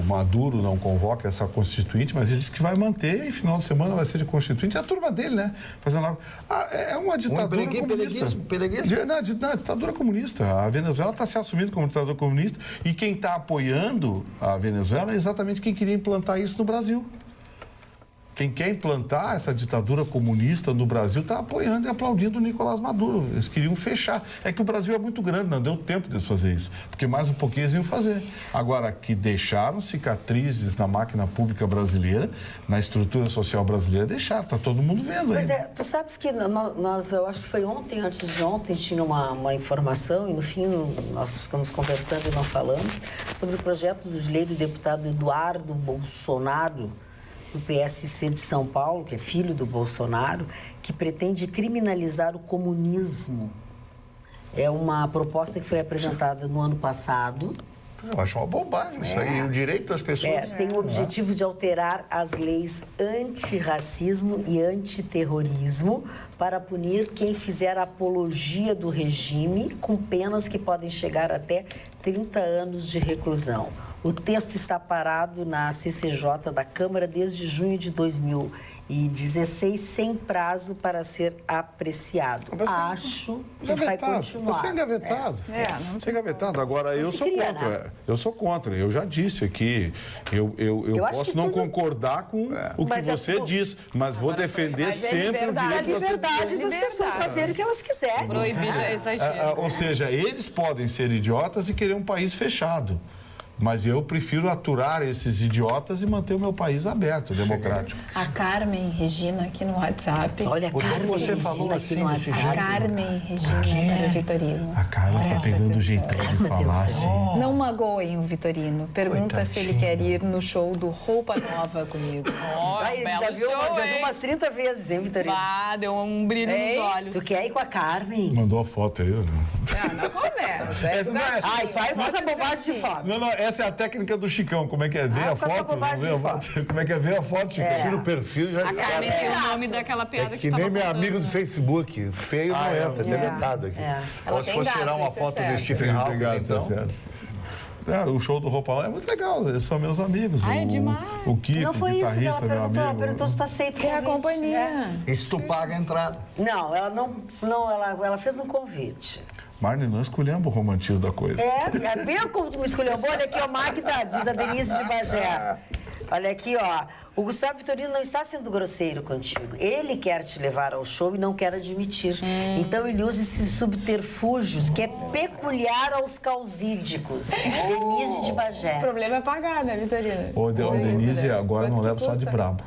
Maduro não convoque essa constituinte, mas ele disse que vai manter e final de semana vai ser de constituinte. É a turma dele, né? Fazendo algo. É uma ditadura comunista. Não, ditadura comunista. A Venezuela está se assumindo como ditadura comunista e quem está apoiando a Venezuela é exatamente quem queria implantar isso no Brasil. Quem quer implantar essa ditadura comunista no Brasil está apoiando e aplaudindo o Nicolás Maduro. Eles queriam fechar. É que o Brasil é muito grande, não deu tempo de fazer isso. Porque mais um pouquinho eles iam fazer. Agora, que deixaram cicatrizes na máquina pública brasileira, na estrutura social brasileira, deixaram. Está todo mundo vendo aí. Pois tu sabes que eu acho que foi ontem, antes de ontem, tinha uma informação e no fim nós ficamos conversando e não falamos sobre o projeto de lei do deputado Eduardo Bolsonaro, do PSC de São Paulo, que é filho do Bolsonaro, que pretende criminalizar o comunismo. É uma proposta que foi apresentada no ano passado. Eu acho uma bobagem isso aí, o direito das pessoas. Tem o objetivo de alterar as leis antirracismo e antiterrorismo para punir quem fizer apologia do regime com penas que podem chegar até 30 anos de reclusão. O texto está parado na CCJ da Câmara desde junho de 2020 E 16 sem prazo para ser apreciado. Acho que vai continuar. Você é engavetado. Você é engavetado. Agora, eu sou cria, contra. né? Eu sou contra. Eu já disse aqui. Eu acho posso que não tudo- concordar com o que Mas é você tudo- diz, mas vou defender mas é sempre o liberdade, direito A de você liberdade dizer. das pessoas fazerem o que elas quiserem. Proibir já é exagero. Ou seja, eles podem ser idiotas e querer um país fechado. Mas eu prefiro aturar esses idiotas e manter o meu país aberto, democrático. A Carmen Regina aqui no WhatsApp. Olha, Por que Carmen você Regina falou aqui assim no desse WhatsApp. A Carmen Regina para o Vitorino. A Carla tá Presta pegando o atenção. jeitão de Presta falar assim. atenção. Não magoem o Vitorino. Pergunta se ele quer ir no show do Roupa Nova comigo. Ó, Ai, belo já viu show, já viu hein? umas 30 vezes, hein, Vitorino? Ah, deu um brilho Ei, nos olhos. Tu quer ir com a Carmen? Mandou a foto aí, né? Não começa. É do gatinho. Ai, faz essa bobagem de foto. Não, essa é a técnica do Chicão. Como é que é? Ver a com essa foto? bobagem Não de vê a foto? Como é que é ver a foto, Chicão? Tira o perfil e já A Carmen tem o nome daquela piada É que que tava nem meu contando, amigo do né? Facebook. Feio não entra, deletado aqui. Ela Ou se tem fosse gato, tirar uma isso é foto do certo. Stephen Hawking, Obrigado, então... tá certo. O show do Roupa Nova é muito legal, eles são meus amigos. Ai, é demais. O Kiko, Não o foi isso que ela guitarrista, meu perguntou. Ela amigo. perguntou se tu aceita o É a convite. companhia. Isso tu paga a entrada. Não, ela não ela fez um convite. Marne, não escolhemos o romantismo da coisa. É bem como tu me escolheu. Olha aqui, ó, Magda, diz a Denise de Bagé. Olha aqui, ó. O Gustavo Vitorino não está sendo grosseiro contigo. Ele quer te levar ao show e não quer admitir. Então ele usa esses subterfúgios que é peculiar aos causídicos. Denise de O Bagé. problema é pagar, né, Vitorino? Ô, Denise, agora Quanto não que levo só de custa? brabo.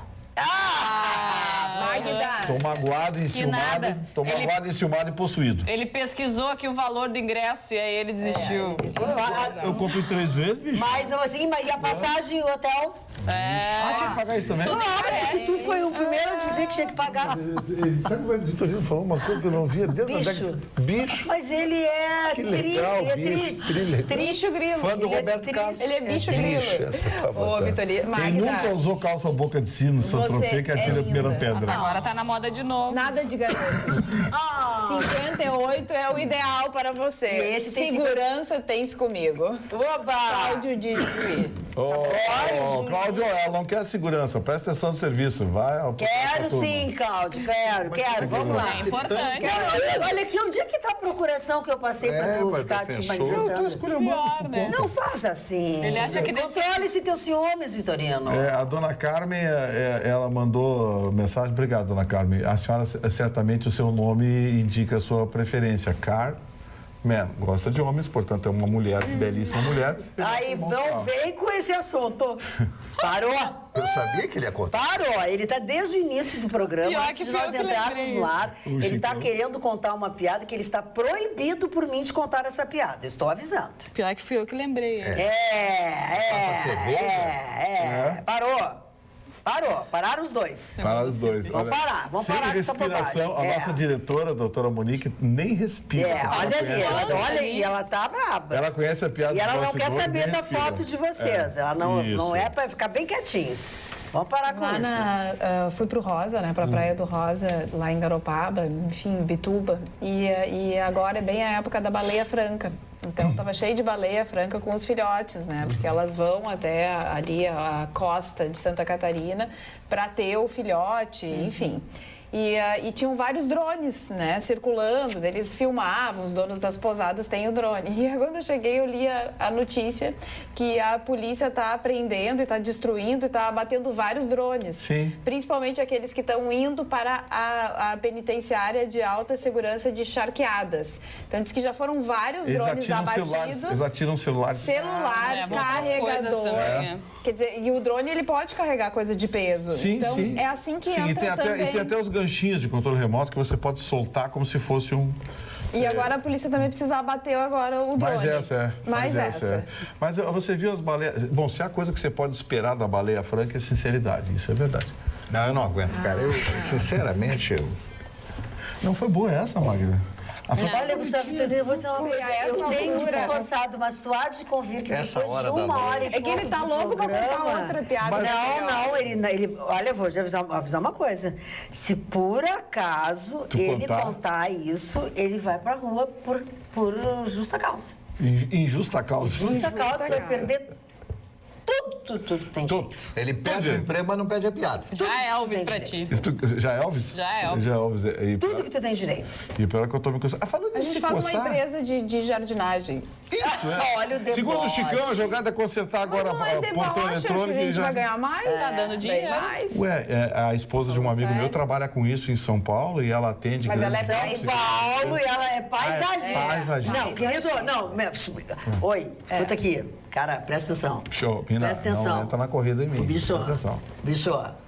Magda. Tô magoado, enciumado, nada. tô magoado, enciumado e possuído. Ele pesquisou aqui o valor do ingresso e aí ele desistiu. Eu compro 3 vezes, bicho. Mas não assim, mas e a passagem e o hotel? Tinha que pagar isso também. Claro, porque tu foi o primeiro a dizer que tinha que pagar. Ele sabe que o Vitorino falou uma coisa que eu não via desde a Bicho. década. Bicho. Mas ele é Que legal, ele é bicho, trilegal. Bicho grilo. Fã do Ele é Roberto tri- Carlos. Ele é bicho Bicho, grilo. essa tá Ô, boa. Vitorino. Quem nunca Magda, usou calça boca de sino, Santo Você Tropê, que atira é a primeira linda. pedra. Agora tá na moda de novo. nada de garoto. 58 é o ideal para você. Esse tem Segurança tens comigo. Oba! Cláudio de Juí. Ô, Cláudio, ela não quer segurança, presta atenção no serviço, vai. Quero sim, Cláudio, quero. Vamos lá. É importante. Olha aqui, onde é que tá a procuração que eu passei pra tu mas ficar te defensor. Eu tô manifestando? escolhendo Pior, né? Não faça assim. Ele acha que desse- Controle esse teus ciúmes, Vitorino. A dona Carmen, ela mandou mensagem. Obrigado, dona Carmen. A senhora, certamente, o seu nome indica a sua preferência. Carmen gosta de homens, portanto, é uma mulher, belíssima mulher. Aí não vem com esse assunto. Parou. Eu sabia que ele ia contar. Parou, ele tá desde o início do programa, Pior antes que de foi nós eu que entrarmos lembrei. no ar. Ele tá Chicão. querendo contar uma piada que ele está proibido por mim de contar essa piada. Estou avisando. Pior que fui eu que lembrei. Pararam os dois. Para os dois. Vamos parar, vamos sem parar com essa respiração, bobagem. a nossa diretora, a doutora Monique, nem respira. Olha ali, conhece, olha, e ela tá braba. ela conhece a piada E ela dos não quer bastidores, saber nem da respira. foto de vocês. Ela não Isso. é pra ficar bem quietinhos. Vamos parar com Lá isso. fui pro Rosa, né, pra Praia do Rosa, lá em Garopaba, enfim, Bituba. E agora é bem a época da baleia franca. Então tava cheio de baleia franca com os filhotes, né? Porque elas vão até ali a costa de Santa Catarina para ter o filhote, enfim. E tinham vários drones, né, circulando, eles filmavam, os donos das pousadas têm o drone. E quando eu cheguei, eu li a notícia que a polícia está apreendendo e está destruindo e está abatendo vários drones. Sim. Principalmente aqueles que estão indo para a penitenciária de alta segurança de Charqueadas. Então, diz que já foram vários Eles drones atiram abatidos. celulares. Eles atiram celulares. Celular, outras coisas carregador. também, é. Quer dizer, e o drone ele pode carregar coisa de peso. Sim, então, sim. é assim que sim, entra também. E tem até os ganchinhos de controle remoto que você pode soltar como se fosse um... E agora a polícia também precisa abater agora o drone. Mais essa. Mas você viu as baleias... Bom, se há coisa que você pode esperar da baleia franca é sinceridade. Isso é verdade. Não, eu não aguento, cara. Eu, sinceramente, Não foi boa essa, Magda? Olha, Gustavo Vitorino, eu vou dizer uma Sim, coisa. a essa Eu tenho me altura. esforçado, mas tu há de convir que Essa depois hora de da uma noite. hora e É que ele pouco tá de louco pra contar programa- outra piada. Não, ele... Olha, eu vou te avisar uma coisa. Se por acaso ele contar isso, ele vai pra rua por justa causa. Injusta causa. Justa causa, vai perder tudo Tudo tem jeito. Ele perde o emprego, mas não perde a piada. Já é Elvis tem pra direito. ti. Já é Elvis? Já é Elvis. Já é Elvis. E Tudo que tu tem direito. E pior é que eu tô me coçando. Falando A nisso, gente faz uma coçar, empresa de jardinagem. Isso, é. Olha o deboche. Segundo o Chicão, a jogada é consertar agora Não é o portão deboche, acho que eletrônico a e gente já... vai ganhar mais. Tá dando bem dinheiro. mais. Ué, a esposa de um amigo meu trabalha com isso em São Paulo e ela atende Mas ela grandes é São Paulo e ela é paisagista. paisagista. Não, querido, não. Oi, escuta aqui. Cara, presta atenção. Show. Pina, Presta atenção. não entra na corrida em mim. Bicho, Presta atenção.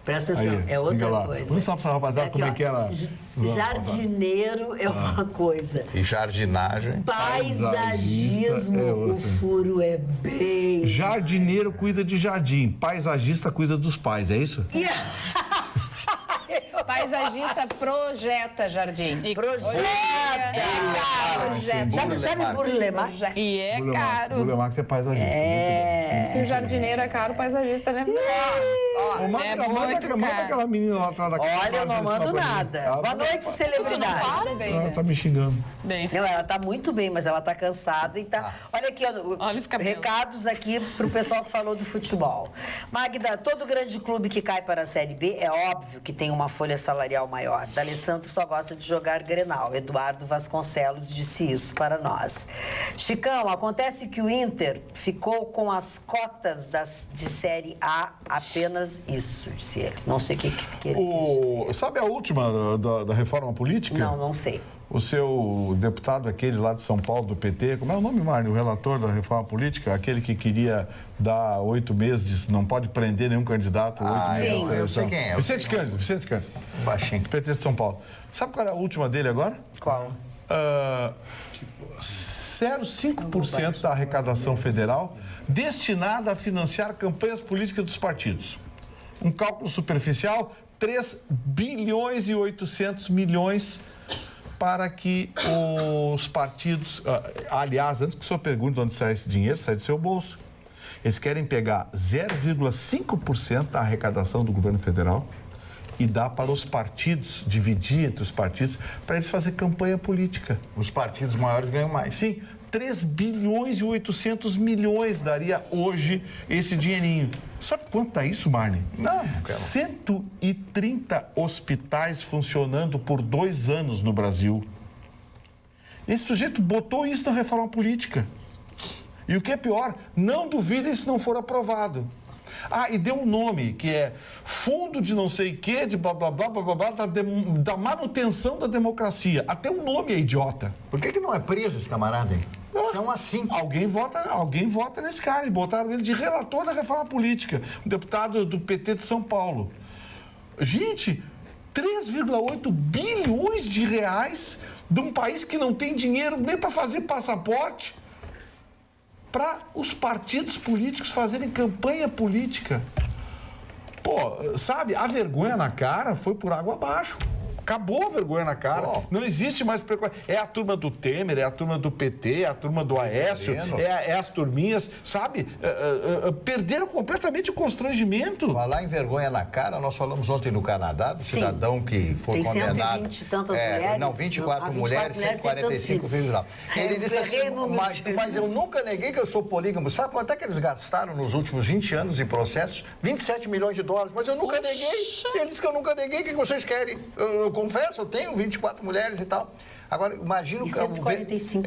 presta atenção. Aí, É outra liga lá. coisa. Vamos só pra rapaziada Aqui, como é ó, que era. Jardineiro é uma coisa. E jardinagem. Paisagismo, é o outra. furo é bem... Jardineiro cuida de jardim, paisagista cuida dos pais, é isso? Paisagista projeta jardim. Projeta! Projeta. Sabe Burlemar? E é caro. O Lemax é paisagista. Se o jardineiro é caro, o paisagista não é Ó, Ô, é manda muito manda caro. aquela menina lá atrás da câmera. Olha, eu não mando nada. Boa noite, celebridade. Ela tá me xingando. Bem, Não, ela tá muito bem, mas ela tá cansada e tá... Olha aqui, ó, Olha os cabelos. recados aqui pro pessoal que falou do futebol. Magda, todo grande clube que cai para a Série B é óbvio que tem uma folha salarial maior. D'Alessandro só gosta de jogar Grenal. Eduardo Vasconcelos disse isso para nós. Chicão, acontece que o Inter ficou com as cotas de Série A apenas isso, disse ele. Não sei o que ele quis dizer. Sabe a última da reforma política? Não sei. O seu deputado, aquele lá de São Paulo, do PT, como é o nome, Marne? O relator da reforma política, aquele que queria dar 8 meses, não pode prender nenhum candidato, 8 meses. sim, eu sei quem é. Vicente Cândido. Baixinho. PT de São Paulo. Sabe qual é a última dele agora? Qual? 0,5% da arrecadação federal destinada a financiar campanhas políticas dos partidos. Um cálculo superficial, 3 bilhões e 800 milhões para que os partidos... aliás, antes que o senhor pergunte de onde sai esse dinheiro, sai do seu bolso. Eles querem pegar 0,5% da arrecadação do governo federal e dar para os partidos, dividir entre os partidos, para eles fazerem campanha política. Os partidos maiores ganham mais. Sim, 3 bilhões e 800 milhões daria hoje esse dinheirinho. Sabe quanto dá isso, Marne? Não, 130 hospitais funcionando por 2 anos no Brasil. Esse sujeito botou isso na reforma política. E o que é pior, não duvidem se não for aprovado. E deu um nome, que é Fundo de não sei o quê, de blá, blá, blá, blá, blá, blá, da manutenção da democracia. Até o nome é idiota. Por que não é preso esse camarada, hein? São assim. Alguém vota nesse cara e botaram ele de relator da reforma política, um deputado do PT de São Paulo. Gente, 3,8 bilhões de reais de um país que não tem dinheiro nem para fazer passaporte, para os partidos políticos fazerem campanha política. Pô, sabe, a vergonha na cara foi por água abaixo. Acabou a vergonha na cara. Não existe mais preconceito. É a turma do Temer, é a turma do PT, é a turma do Aécio, é as turminhas, sabe? Perderam completamente o constrangimento. Falar em vergonha na cara, nós falamos ontem no Canadá, do cidadão que foi condenado. Tem 120 e tantas mulheres. Não, 24 mulheres, 145 filhos lá. Ele disse assim, mas eu nunca neguei que eu sou polígamo. Sabe quanto é que eles gastaram nos últimos 20 anos em processos? 27 milhões de dólares. Mas eu nunca neguei. Ele disse que eu nunca neguei. O que vocês querem? Eu confesso, eu tenho 24 mulheres e tal. Agora, imagina o 145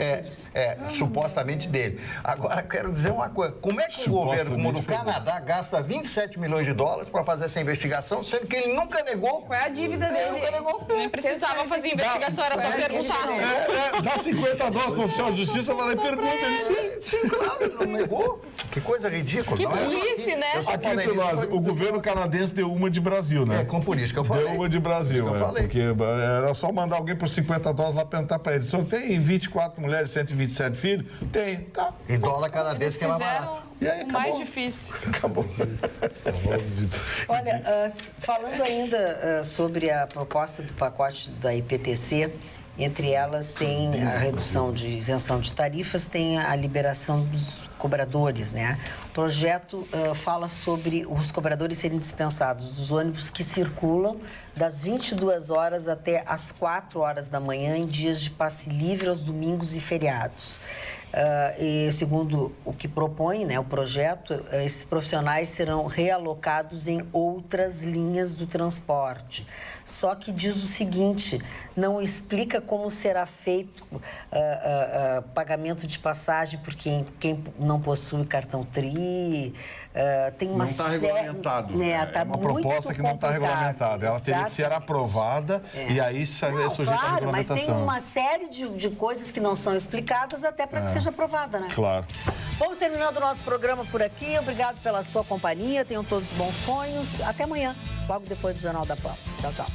supostamente dele. Agora, quero dizer uma coisa. Como é que um governo como o do Canadá gasta 27 milhões de dólares para fazer essa investigação, sendo que ele nunca negou? Qual é a dívida dele? Ele nunca negou. nem precisava fazer investigação, era só perguntar. Dá 50 dólares para o oficial de justiça, vai lá e pergunta. Ele, Sim, claro, ele não negou. Que coisa ridícula. Que Não, burrice, né? eu só aqui falei entre isso nós, pra- o governo canadense deu uma de Brasil, né? com por isso que eu falei. Deu uma de Brasil, Por isso que eu falei. porque era só mandar alguém por 50 dólares lá perguntar para ele. O senhor tem 24 mulheres, 127 filhos? Tem, tá. E dólar canadense que é mais barato. Fizeram E aí, o mais acabou. difícil. Acabou. Olha, falando ainda sobre a proposta do pacote da IPTC, entre elas tem a redução de isenção de tarifas, tem a liberação dos cobradores, né? O projeto fala sobre os cobradores serem dispensados dos ônibus que circulam das 22 horas até as 4 horas da manhã em dias de passe livre aos domingos e feriados. E segundo o que propõe, né, o projeto, esses profissionais serão realocados em outras linhas do transporte. Só que diz o seguinte, não explica como será feito pagamento de passagem por quem não possui cartão TRI. Tem uma não está regulamentado. Tá é uma proposta que não está regulamentada. Ela teria que ser aprovada e aí sujeita à regulamentação. Mas tem uma série de coisas que não são explicadas até para que seja aprovada, né? Claro. Vamos terminando o nosso programa por aqui. Obrigado pela sua companhia. Tenham todos bons sonhos. Até amanhã, logo depois do Jornal da Pan. Tchau, tchau.